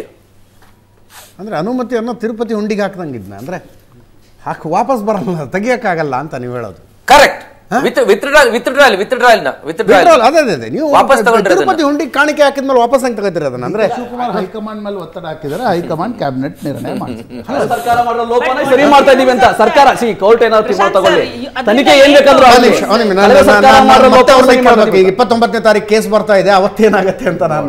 ಅಂದ್ರೆ ಅನುಮತಿಯನ್ನು ತಿರುಪತಿ ಹುಂಡಿಗೆ ಹಾಕ್ದಂಗಿದ್ನ, ಅಂದ್ರೆ ವಾಪಸ್ ಬರಲ್ಲ, ತೆಗಿಯಕ್ಕಾಗಲ್ಲ ಅಂತ ನೀವು ಹೇಳೋದು. ಕರೆಕ್ಟ್. ತಿರುಪತಿ ಹುಂಡಿಗೆ ಕಾಣಿಕೆ ಹಾಕಿದ್ಮೇಲೆ ವಾಪಸ್ ಹೆಂಗ್ ತಗೋತೀರಿ ಅದನ್ನ? ಅಂದ್ರೆ ಶಿವಕುಮಾರ್ ಹೈಕಮಾಂಡ್ ಮೇಲೆ ಒತ್ತಡ ಹಾಕಿದರೆ ಹೈಕಮಾಂಡ್ ಕ್ಯಾಬಿನೆಟ್ ನಿರ್ಣಯ ಮಾಡಿದೆ. ಸರ್ಕಾರ ಮಾಡೋ ಲೋಪನ ಸರಿ ಮಾಡ್ತಾ ಇದೀವಿ ಅಂತ ಸರ್ಕಾರ ಕೋರ್ಟ್ ಏನಾದ್ರು ತೀರ್ಮಾನ ತಗೊಳ್ಳಿ, ತನಿಖೆ ಏನ್ ಬೇಕಂದ್ರೆ 29ನೇ ತಾರೀಕು ಕೇಸ್ ಬರ್ತಾ ಇದೆ, ಅವತ್ತೇನಾಗುತ್ತೆ ಅಂತ ನಾನು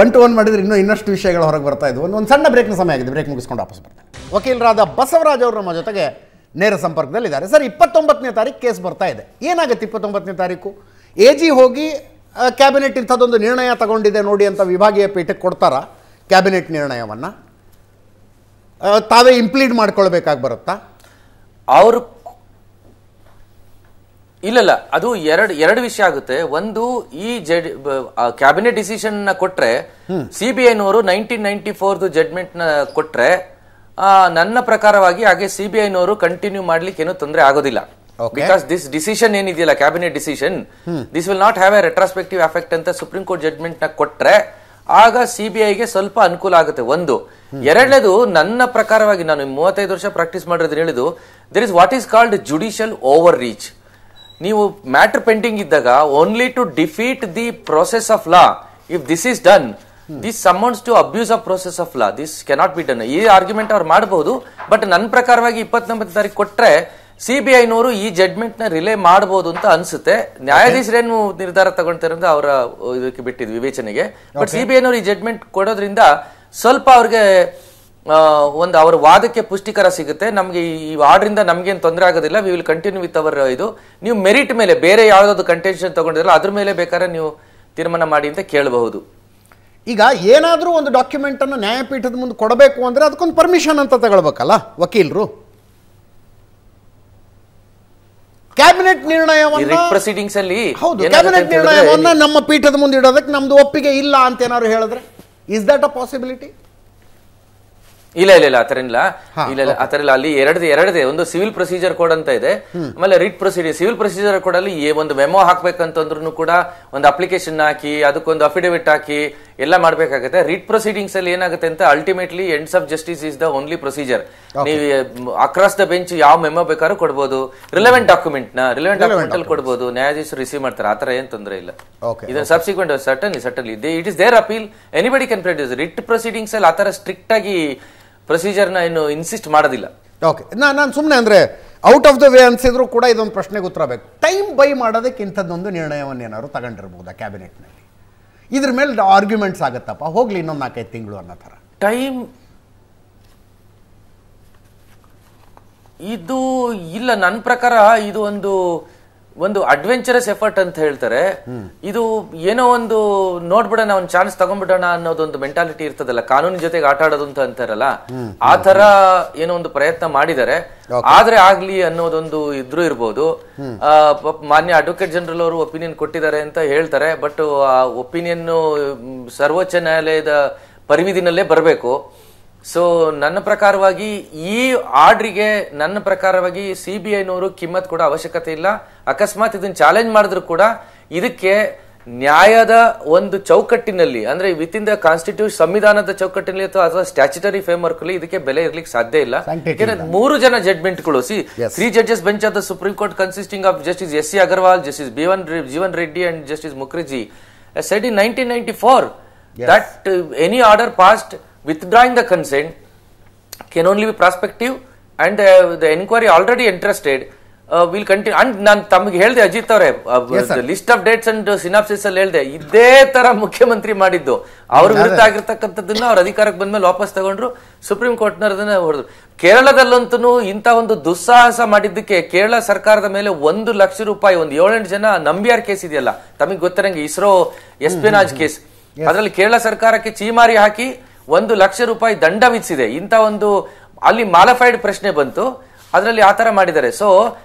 1 to 1 ಮಾಡಿದ್ರೆ ಇನ್ನಷ್ಟು ವಿಷಯಗಳು ಹೊರಗೆ ಬರ್ತಾ ಇದ್ವು. ಒಂದು ಸಣ್ಣ ಬ್ರೇಕ್ನ ಸಮಯ ಆಗಿದೆ, ಬ್ರೇಕ್ ಮುಗಿಸ್ಕೊಂಡು ವಾಪಸ್ ಬರ್ತೇನೆ. ವಕೀಲರಾದ ಬಸವರಾಜ್ ಅವರು ನಮ್ಮ ಜೊತೆಗೆ ನೇರ ಸಂಪರ್ಕದಲ್ಲಿದ್ದಾರೆ. ಸರ್, 29ನೇ ತಾರೀಕು ಕೇಸ್ ಬರ್ತಾ ಇದೆ, ಏನಾಗುತ್ತೆ 29ನೇ ತಾರೀಕು? AG ಹೋಗಿ ಕ್ಯಾಬಿನೆಟ್ ಇಂಥದ್ದೊಂದು ನಿರ್ಣಯ ತಗೊಂಡಿದೆ ನೋಡಿ ಅಂತ ವಿಭಾಗೀಯ ಪೀಠಕ್ಕೆ ಕೊಡ್ತಾರಾ ಕ್ಯಾಬಿನೆಟ್ ನಿರ್ಣಯವನ್ನು? ತಾವೇ ಇಂಪ್ಲೀಡ್ ಮಾಡ್ಕೊಳ್ಬೇಕಾಗಿ ಬರುತ್ತಾ ಅವರು? ಇಲ್ಲ, ಅದು ಎರಡು ವಿಷಯ ಆಗುತ್ತೆ. ಒಂದು, ಈ ಕ್ಯಾಬಿನೆಟ್ ಡಿಸಿಷನ್ ನ ಕೊಟ್ರೆ, CBI ನವರು 1994 ಜಡ್ಮೆಂಟ್ ನ ಕೊಟ್ರೆ, ನನ್ನ ಪ್ರಕಾರವಾಗಿ ಹಾಗೆ CBI ನವರು ಕಂಟಿನ್ಯೂ ಮಾಡ್ಲಿಕ್ಕೆ ಏನೂ ತೊಂದರೆ ಆಗೋದಿಲ್ಲ. ಬಿಕಾಸ್ ದಿಸ್ ಡಿಸಿಷನ್ ಏನಿದೆಯಲ್ಲ, cabinet decision, this will not have A retrospective effect ಅಂತ ಸುಪ್ರೀಂ ಕೋರ್ಟ್ ಜಡ್ಮೆಂಟ್ ನ ಕೊಟ್ರೆ ಆಗ CBIಗೆ ಸ್ವಲ್ಪ ಅನುಕೂಲ ಆಗುತ್ತೆ. ಒಂದು. ಎರಡನೇದು, ನನ್ನ ಪ್ರಕಾರವಾಗಿ, ನಾನು 35 ವರ್ಷ ಪ್ರಾಕ್ಟೀಸ್ ಮಾಡಿರೋದು ಹೇಳಿದ್ದು, there is what is called judicial overreach. ನೀವು ಮ್ಯಾಟರ್ ಪೆಂಡಿಂಗ್ ಇದ್ದಾಗ only to defeat the process of law, if this is done, this amounts to abuse of process of law. This cannot be done. ಈ argument ಅವ್ರು ಮಾಡಬಹುದು, but ನನ್ನ ಪ್ರಕಾರವಾಗಿ 29ನೇ ತಾರೀಕು ಕೊಟ್ರೆ CBI ನವರು ಈ ಜಡ್ಮೆಂಟ್ ನ ರಿಲೇ ಮಾಡಬಹುದು ಅಂತ ಅನ್ಸುತ್ತೆ. ನ್ಯಾಯಾಧೀಶರೇನು ನಿರ್ಧಾರ ತಗೊಳ್ತಾರೆ ಅಂತ ಅವರ ಇದಕ್ಕೆ ಬಿಟ್ಟಿದ್ವಿ ವಿವೇಚನೆಗೆ. ಬಟ್ CBI ನವರು ಈ ಜಡ್ಮೆಂಟ್ ಕೊಡೋದ್ರಿಂದ ಸ್ವಲ್ಪ ಅವ್ರಿಗೆ ಒಂದು ಅವರ ವಾದಕ್ಕೆ ಪುಷ್ಟಿಕರ ಸಿಗುತ್ತೆ. ನಮಗೆ ಈ ಆರ್ಡ್ರಿಂದ ನಮ್ಗೇನು ತೊಂದರೆ ಆಗೋದಿಲ್ಲ, we will continue with our ಇದು. ನೀವು ಮೆರಿಟ್ ಮೇಲೆ ಬೇರೆ ಯಾವ್ದಾದ್ರು ಕಂಟೆನ್ಷನ್ ತಗೊಂಡಿರಲ್ಲ, ಅದ್ರ ಮೇಲೆ ಬೇಕಾದ್ರೆ ನೀವು ತೀರ್ಮಾನ ಮಾಡಿ ಅಂತ ಕೇಳಬಹುದು. ಈಗ ಏನಾದರೂ ಒಂದು ಡಾಕ್ಯುಮೆಂಟ್ ಅನ್ನು ನ್ಯಾಯಪೀಠದ ಮುಂದೆ ಕೊಡಬೇಕು ಅಂದ್ರೆ ಅದಕ್ಕೊಂದು ಪರ್ಮಿಷನ್ ಅಂತ ತಗೊಳ್ಬೇಕಲ್ಲ ವಕೀಲರು. ಕ್ಯಾಬಿನೆಟ್ ನಿರ್ಣಯವನ್ನ ಪ್ರೊಸೀಡಿಂಗ್ಸ್ ಅಲ್ಲಿ ಕ್ಯಾಬಿನೆಟ್ ನಿರ್ಣಯವನ್ನ ನಮ್ಮ ಪೀಠದ ಮುಂದೆ ಇಡೋದಕ್ಕೆ ನಮ್ದು ಒಪ್ಪಿಗೆ ಇಲ್ಲ ಅಂತ ಏನಾದ್ರು ಹೇಳಿದ್ರೆ, ಇಸ್ ದಟ್ ಅ ಪಾಸಿಬಿಲಿಟಿ? ಇಲ್ಲ, ಆತರ ಇಲ್ಲ. ಆತರ ಇಲ್ಲ. ಅಲ್ಲಿ ಎರಡದೇ, ಒಂದು ಸಿವಿಲ್ ಪ್ರೊಸೀಜರ್ ಕೋಡ್ ಅಂತ ಇದೆ, ಆಮೇಲೆ writ procedure. Civil procedure code ಅಲ್ಲಿ ಒಂದು ಮೆಮೋ ಹಾಕ್ಬೇಕಂತಂದ್ರೂ ಕೂಡ ಒಂದು ಅಪ್ಲಿಕೇಶನ್ ಹಾಕಿ ಅದಕ್ಕೊಂದು ಅಫಿಡವಿಟ್ ಹಾಕಿ ಎಲ್ಲ ಮಾಡ್ಬೇಕಾಗುತ್ತೆ. ರಿಟ್ ಪ್ರೊಸೀಡಿಂಗ್ಸ್ ಅಲ್ಲಿ ಏನಾಗುತ್ತೆ ಅಂತ, ultimately ends of justice is the only procedure. ನೀವು ಅಕ್ರಾಸ್ ದ ಬೆಂಚ್ ಯಾವ ಮೆಮೋ ಬೇಕಾದ್ರೂ ಕೊಡಬಹುದು, ರಿಲೆವೆಂಟ್ ಡಾಕ್ಯುಮೆಂಟ್ ಅಲ್ಲಿ ಕೊಡಬಹುದು, ನ್ಯಾಯಾಧೀಶರು ರಿಸೀವ್ ಮಾಡ್ತಾರೆ. ಆತರ ಏನ್ ತೊಂದರೆ ಇಲ್ಲ. ಇದನ್ನ subsequent certainly it is there appeal, anybody can produce. Writ proceedings ಅಲ್ಲಿ ಆತರ ಸ್ಟ್ರಿಕ್ಟ್ ಆಗಿ ಪ್ರೊಸೀಜರ್ನ ಏನು ಇನ್ಸಿಸ್ಟ್ ಮಾಡೋದಿಲ್ಲ. ಓಕೆ, ನಾನು ಸುಮ್ಮನೆ ಅಂದರೆ ಔಟ್ ಆಫ್ ದ ವೇ ಅನ್ಸಿದ್ರು ಕೂಡ ಇದೊಂದು ಪ್ರಶ್ನೆಗೆ ಉತ್ತರ ಬೇಕು. ಟೈಮ್ ಬೈ ಮಾಡೋದಕ್ಕೆ ಇಂಥದ್ದೊಂದು ನಿರ್ಣಯವನ್ನು ಏನಾದ್ರು ತಗೊಂಡಿರ್ಬೋದಾ ಕ್ಯಾಬಿನೆಟ್ನಲ್ಲಿ? ಇದ್ರ ಮೇಲೆ ಆರ್ಗ್ಯುಮೆಂಟ್ಸ್ ಆಗುತ್ತಪ್ಪ, ಹೋಗ್ಲಿ ಇನ್ನೊಂದು 4-5 ತಿಂಗಳು ಅನ್ನೋ ಥರ. ಟೈಮ್ ಇದು ಇಲ್ಲ, ನನ್ನ ಪ್ರಕಾರ ಇದು ಒಂದು ಒಂದು ಅಡ್ವೆಂಚರಸ್ ಎಫರ್ಟ್ ಅಂತ ಹೇಳ್ತಾರೆ. ಇದು ಏನೋ ಒಂದು ನೋಡ್ಬಿಡೋಣ, ಒಂದು ಚಾನ್ಸ್ ತಗೊಂಡ್ಬಿಡೋಣ ಅನ್ನೋದೊಂದು ಮೆಂಟಾಲಿಟಿ ಇರ್ತದಲ್ಲ, ಕಾನೂನಿನ ಜೊತೆಗೆ ಆಟ ಆಡೋದು ಅಂತ ಅಂತಾರಲ್ಲ, ಆ ತರ ಏನೋ ಒಂದು ಪ್ರಯತ್ನ ಮಾಡಿದ್ದಾರೆ. ಆದ್ರೆ ಆಗ್ಲಿ ಅನ್ನೋದೊಂದು ಇದ್ರೂ ಇರ್ಬೋದು. ಮಾನ್ಯ ಅಡ್ವೊಕೇಟ್ ಜನರಲ್ ಅವರು ಒಪಿನಿಯನ್ ಕೊಟ್ಟಿದ್ದಾರೆ ಅಂತ ಹೇಳ್ತಾರೆ. ಬಟ್ ಆ ಒಪಿನಿಯನ್ ಸರ್ವೋಚ್ಚ ನ್ಯಾಯಾಲಯದ ಪರಿಮಿತಿನಲ್ಲೇ ಬರಬೇಕು. ಸೊ ನನ್ನ ಪ್ರಕಾರವಾಗಿ ಈ ಆರ್ಡ್ರಿಗೆ ನನ್ನ ಪ್ರಕಾರವಾಗಿ ಸಿಬಿಐನವರು ಕಿಮ್ಮತ್ ಕೊಡೋ ಅವಶ್ಯಕತೆ ಇಲ್ಲ. ಅಕಸ್ಮಾತ್ ಇದನ್ನ ಚಾಲೆಂಜ್ ಮಾಡಿದ್ರು ಕೂಡ ಇದಕ್ಕೆ ನ್ಯಾಯದ ಒಂದು ಚೌಕಟ್ಟಿನಲ್ಲಿ, ಅಂದ್ರೆ ವಿತ್ ಇನ್ ದ ಕಾನ್ಸ್ಟಿಟ್ಯೂಷನ್, ಸಂವಿಧಾನದ ಚೌಕಟ್ಟಿನಲ್ಲಿ ಅಥವಾ ಸ್ಟ್ಯಾಚ್ಯುಟರಿ ಫ್ರೇಮ್ವರ್ಕ್ ಅಲ್ಲಿ ಇದಕ್ಕೆ ಬೆಲೆ ಇರ್ಲಿಕ್ಕೆ ಸಾಧ್ಯ ಇಲ್ಲ. 3 ಜನ ಜಡ್ಜ್ಮೆಂಟ್ಗಳು, 3 judges bench of the supreme court consisting of justice S C Agarwal, justice Jeevan Reddy and justice Mukherjee said in 1994 that any order passed withdrawing the consent can only be prospective and the inquiry already interested will continue. And ನಾನು ತಮಗೆ ಹೇಳಿದೆ ಅಜಿತ್ ಅವರೇ, list of dates and synopsis ಅಲ್ಲಿ ಹೇಳಿದೆ, ಇದೇ ತರ ಮುಖ್ಯಮಂತ್ರಿ ಮಾಡಿದ್ದು. ಅವ್ರ ವಿರುದ್ಧ ಆಗಿರ್ತಕ್ಕಂಥದ್ದನ್ನ ಅವ್ರ ಅಧಿಕಾರಕ್ಕೆ ಬಂದ್ಮೇಲೆ ವಾಪಸ್ ತಗೊಂಡ್ರು, ಸುಪ್ರೀಂ ಕೋರ್ಟ್ ನರದನ್ನ ಹೊಡೆದ್ರು. ಕೇರಳದಲ್ಲಂತೂ ಇಂತ ಒಂದು ದುಸ್ಸಾಹಸ ಮಾಡಿದ್ದಕ್ಕೆ ಕೇರಳ ಸರ್ಕಾರದ ಮೇಲೆ 1 ಲಕ್ಷ ರೂಪಾಯಿ, ಒಂದು 7-8 ಜನ ನಂಬಿಯಾರ್ ಕೇಸ್ ಇದೆಯಲ್ಲ ತಮಗೆ ಗೊತ್ತಿರಂಗೆ, ಇಸ್ರೋ ಎಸ್ಪಿನಾಜ್ ಕೇಸ್, ಅದರಲ್ಲಿ ಕೇರಳ ಸರ್ಕಾರಕ್ಕೆ ಚೀಮಾರಿ ಹಾಕಿ 1 ಲಕ್ಷ ರೂಪಾಯಿ ದಂಡ ವಿಧಿಸಿದೆ. ಇಂತ ಒಂದು ಅಲ್ಲಿ ಮಾಲಿಫೈಡ್ ಪ್ರಶ್ನೆ ಬಂತು, ಅದರಲ್ಲಿ ಆತರ ಮಾಡಿದ್ದಾರೆ. ಸೊ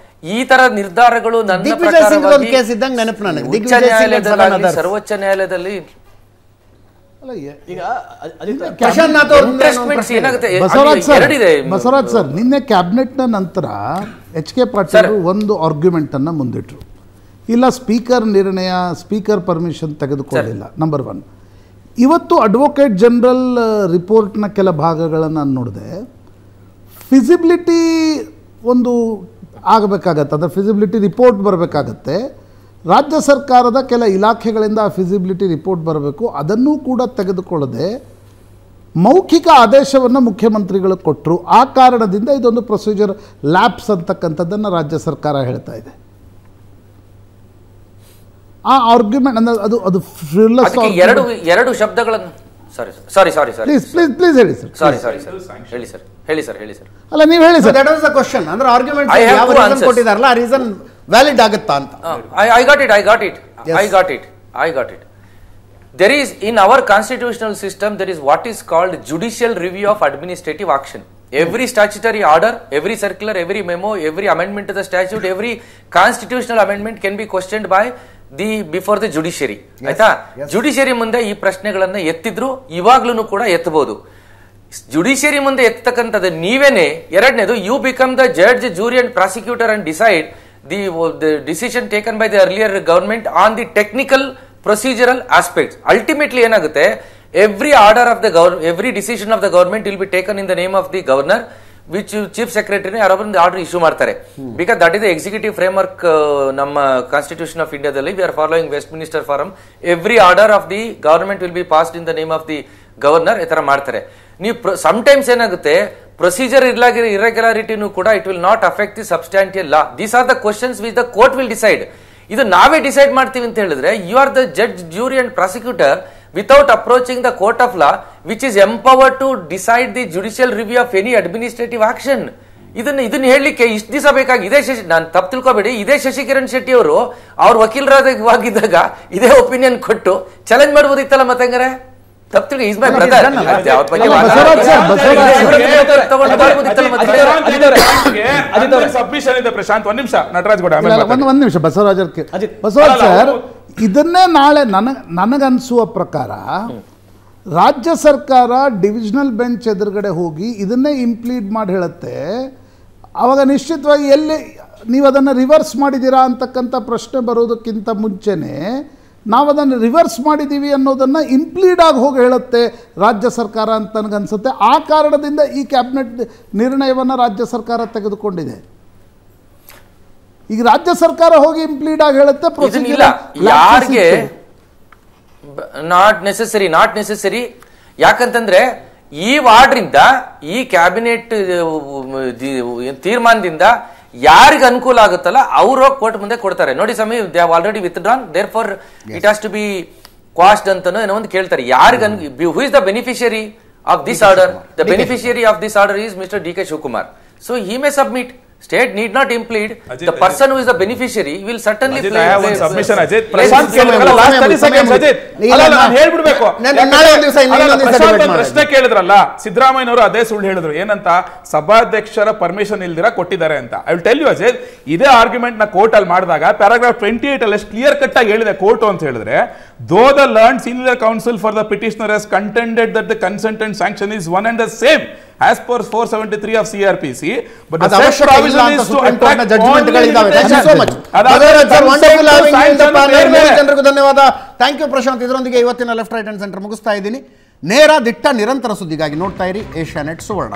ಈ ತರ ನಿರ್ಧಾರಗಳು ನನ್ನ ಪ್ರಕಾರವಾಗಿ ಸರ್ವೋಚ್ಚ ನ್ಯಾಯಾಲಯದಲ್ಲಿ ಬಸವರಾಜ್ ಸರ್, ನಿನ್ನೆ ಕ್ಯಾಬಿನೆಟ್ ನ ನಂತರ ಎಚ್ ಕೆ ಪಾಟೀಲ್ ಒಂದು ಆರ್ಗ್ಯುಮೆಂಟ್ ಅನ್ನ ಮುಂದಿಟ್ರು. ಇಲ್ಲ ಸ್ಪೀಕರ್ ನಿರ್ಣಯ, ಸ್ಪೀಕರ್ ಪರ್ಮಿಷನ್ ತೆಗೆದುಕೊಳ್ಳಿಲ್ಲ, ನಂಬರ್ 1. ಇವತ್ತು ಅಡ್ವೊಕೇಟ್ ಜನರಲ್ ರಿಪೋರ್ಟ್ನ ಕೆಲ ಭಾಗಗಳನ್ನು ನೋಡಿದೆ, ಫಿಸಿಬಿಲಿಟಿ ಒಂದು ಆಗಬೇಕಾಗತ್ತೆ, ಅದರ ಫಿಸಿಬಿಲಿಟಿ ರಿಪೋರ್ಟ್ ಬರಬೇಕಾಗತ್ತೆ. ರಾಜ್ಯ ಸರ್ಕಾರದ ಕೆಲ ಇಲಾಖೆಗಳಿಂದ ಆ ಫಿಸಿಬಿಲಿಟಿ ರಿಪೋರ್ಟ್ ಬರಬೇಕು, ಅದನ್ನೂ ಕೂಡ ತೆಗೆದುಕೊಳ್ಳದೆ ಮೌಖಿಕ ಆದೇಶವನ್ನು ಮುಖ್ಯಮಂತ್ರಿಗಳು ಕೊಟ್ಟರು. ಆ ಕಾರಣದಿಂದ ಇದೊಂದು ಪ್ರೊಸೀಜರ್ ಲ್ಯಾಪ್ಸ್ ಅಂತಕ್ಕಂಥದ್ದನ್ನು ರಾಜ್ಯ ಸರ್ಕಾರ ಹೇಳ್ತಾ ಇದೆ. ಆ ಆರ್ಗ್ಯುಮೆಂಟ್ ಅಂದ್ರೆ ಅದು ಎರಡು ಶಬ್ದಗಳನ್ನು ಸಾರಿ ಪ್ಲೀಸ್ ಹೇಳಿ ಸರ್, ಹೇಳಿ ಸರ್. ಅಲ್ಲ ನೀವು ಹೇಳಿ sir, that was the question. ಅಂದ್ರೆ ಆರ್ಗ್ಯುಮೆಂಟ್ ಯಾವ ರೀಸನ್ ಕೊಟ್ಟಿದಾರಲ್ಲ ಆ ರೀಸನ್ ವ್ಯಾಲಿಡ್ ಆಗುತ್ತಾ ಅಂತ. I got it. There is, in our constitutional system, there is what is called judicial review of administrative action. Every statutory order, every circular, every memo, every amendment to the statute, every constitutional amendment can be questioned by before the judiciary. ಆಯ್ತಾ? Judiciary ಮುಂದೆ ಈ ಪ್ರಶ್ನೆಗಳನ್ನ ಎತ್ತಿದ್ರು, ಇವಾಗ್ಲೂ ಕೂಡ ಎತ್ತಬಹುದು. Judiciary ಮುಂದೆ ಎತ್ತಕ್ಕಂಥದ್ದು ನೀವೇನೆ. ಎರಡನೇದು, you become the judge, jury and prosecutor and decide the decision taken by the earlier government on the technical procedural aspects. Ultimately ಏನಾಗುತ್ತೆ, every order of the government, every decision of the government will be taken in the name of the governor, which chief secretary order issue ಮಾಡ್ತಾರೆ. Because that is the executive framework. ನಮ್ಮ constitution of ಇಂಡಿಯಾದಲ್ಲಿ we are following Westminster form. Every order of the government will be passed in the name of the governor. ಈ ತರ ಮಾಡ್ತಾರೆ. ನೀವು sometimes ಏನಾಗುತ್ತೆ, procedure ಇರ್ರೆಗ್ಯುಲಾರಿಟಿನೂ ಕೂಡ it will not affect the substantial law. These are the questions which the court will decide. ಇದು ನಾವೇ decide ಮಾಡ್ತೀವಿ ಅಂತ ಹೇಳಿದ್ರೆ, you are the judge, jury and prosecutor without approaching the court of law, which is empowered to decide the judicial review of any administrative action. ಇದನ್ನ ಹೇಳಲಿಕ್ಕೆ ಇಷ್ಟು ದಿವಸ ಬೇಕಾಗಿ. ಇದೇ ನಾನು ತಪ್ಪು ತಿಳ್ಕೊಬೇಡಿ, ಇದೇ ಶಶಿಕಿರಣ್ ಶೆಟ್ಟಿ ಅವರು ಅವ್ರ ವಕೀಲರಾಗಿದ್ದಾಗ ಇದೇ ಒಪಿನಿಯನ್ ಕೊಟ್ಟು ಚಾಲೆಂಜ್ ಮಾಡ್ಬೋದಿತ್ತಲ್ಲ. ಮತ್ತೆ ಹಂಗಾರೆ ತಪ್ಪು ಈಸ್ ಮೈ ಬ್ರದರ್. ಸಬ್ಮಿಷನ್ ಇದೆ ಪ್ರಶಾಂತ್. ಒಂದ್ ನಿಮಿಷ ನಟರಾಜ್ ಗೌಡ, ಒಂದ್ ನಿಮಿಷ ಬಸವರಾಜ್ ಸರ್, ಇದನ್ನೇ ನಾಳೆ ನನಗನ್ಸುವ ಪ್ರಕಾರ ರಾಜ್ಯ ಸರ್ಕಾರ ಡಿವಿಷನಲ್ ಬೆಂಚ್ ಎದುರುಗಡೆ ಹೋಗಿ ಇದನ್ನೇ ಇಂಪ್ಲೀಡ್ ಮಾಡಿ ಹೇಳುತ್ತೆ. ಆವಾಗ ನಿಶ್ಚಿತವಾಗಿ ಎಲ್ಲಿ ನೀವು ಅದನ್ನು ರಿವರ್ಸ್ ಮಾಡಿದ್ದೀರಾ ಅಂತಕ್ಕಂಥ ಪ್ರಶ್ನೆ ಬರೋದಕ್ಕಿಂತ ಮುಂಚೆನೇ ನಾವು ಅದನ್ನು ರಿವರ್ಸ್ ಮಾಡಿದ್ದೀವಿ ಅನ್ನೋದನ್ನು ಇಂಪ್ಲೀಡ್ ಆಗಿ ಹೋಗಿ ಹೇಳುತ್ತೆ ರಾಜ್ಯ ಸರ್ಕಾರ ಅಂತ ನನಗನ್ಸುತ್ತೆ. ಆ ಕಾರಣದಿಂದ ಈ ಕ್ಯಾಬಿನೆಟ್ ನಿರ್ಣಯವನ್ನು ರಾಜ್ಯ ಸರ್ಕಾರ ತೆಗೆದುಕೊಂಡಿದೆ. ಈಗ ರಾಜ್ಯ ಸರ್ಕಾರ ಹೋಗಿ ಇಂಪ್ಲೀಡ್ ಆಗಿ ಹೇಳುತ್ತೆ ಯಾರಿಗೆ ನಾಟ್ ನೆಸೆಸರಿ. ಯಾಕಂತಂದ್ರೆ ಈ ವಾರ್ಡ್ರಿಂದ, ಈ ಕ್ಯಾಬಿನೆಟ್ ತೀರ್ಮಾನದಿಂದ ಯಾರಿಗೆ ಅನುಕೂಲ ಆಗುತ್ತಲ್ಲ ಅವರು ಕೋರ್ಟ್ ಮುಂದೆ ಕೊಡ್ತಾರೆ. ನೋಡಿ ಸ್ವಾಮಿ, they have already withdrawn, therefore it has to be quashed ಅಂತಾನೋ ಏನೋ ಒಂದು ಕೇಳ್ತಾರೆ. ಯಾರಿಗೆ who is the beneficiary of this order? The beneficiary of this order is mister D K Shivakumar. So he may submit. State need not impede. The person who is the beneficiary will certainly play. I have one submission, Ajit. Prashant last 30 seconds, Ajit. ನಾನು ಹೇಳ್ಬಿಡ್ಬೇಕು. ಪ್ರಶಾಂತ್ ಪ್ರಶ್ನೆ ಕೇಳಿದ್ರಲ್ಲ, ಸಿದ್ದರಾಮಯ್ಯನವರು ಅದೇ ಸುಳ್ಳು ಹೇಳಿದ್ರು, ಏನಂತ ಸಭಾಧ್ಯಕ್ಷರ permission ಇಲ್ದಿರ ಕೊಟ್ಟಿದ್ದಾರೆ ಅಂತ. I will tell you Ajit, ಇದೇ ಆರ್ಗ್ಯುಮೆಂಟ್ ನ ಕೋರ್ಟ್ ಅಲ್ಲಿ ಮಾಡಿದಾಗ ಪ್ಯಾರಾಗ್ರಾಫ್ 28 ಅಲ್ಲಿ ಕ್ಲಿಯರ್ ಕಟ್ ಆಗಿ ಹೇಳಿದೆ ಕೋರ್ಟ್ ಅಂತ ಹೇಳಿದ್ರೆ, though the learned senior council for the petitioner has ಕಂಟೆಂಡೆಡ್ that the consent and sanction is one and the same as per 473 of CRPC, but the said provision is to attract judgment ಗಳಿದ್ದಾವೆ. Thank you so much. ಜನರಿಗೂ ಧನ್ಯವಾದ. Thank you Prashant. ಇದರೊಂದಿಗೆ ಇವತ್ತಿನ left right and centre ಮುಗಿಸ್ತಾ ಇದ್ದೀನಿ. ನೇರ ದಿಟ್ಟ ನಿರಂತರ ಸುದ್ದಿಗಾಗಿ ನೋಡ್ತಾ ಇರಿ ಏಷ್ಯಾನೆಟ್ ಸುವರ್ಣ.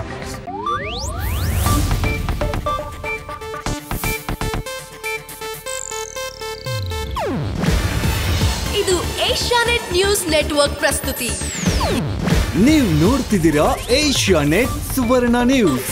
ಇದು ಏಷ್ಯಾನೆಟ್ ನ್ಯೂಸ್ ನೆಟ್ವರ್ಕ್ ಪ್ರಸ್ತುತಿ. ನೀವು ನೋಡ್ತಿದ್ದೀರಾ ಏಷ್ಯಾನೆಟ್ ಸುವರ್ಣ ನ್ಯೂಸ್.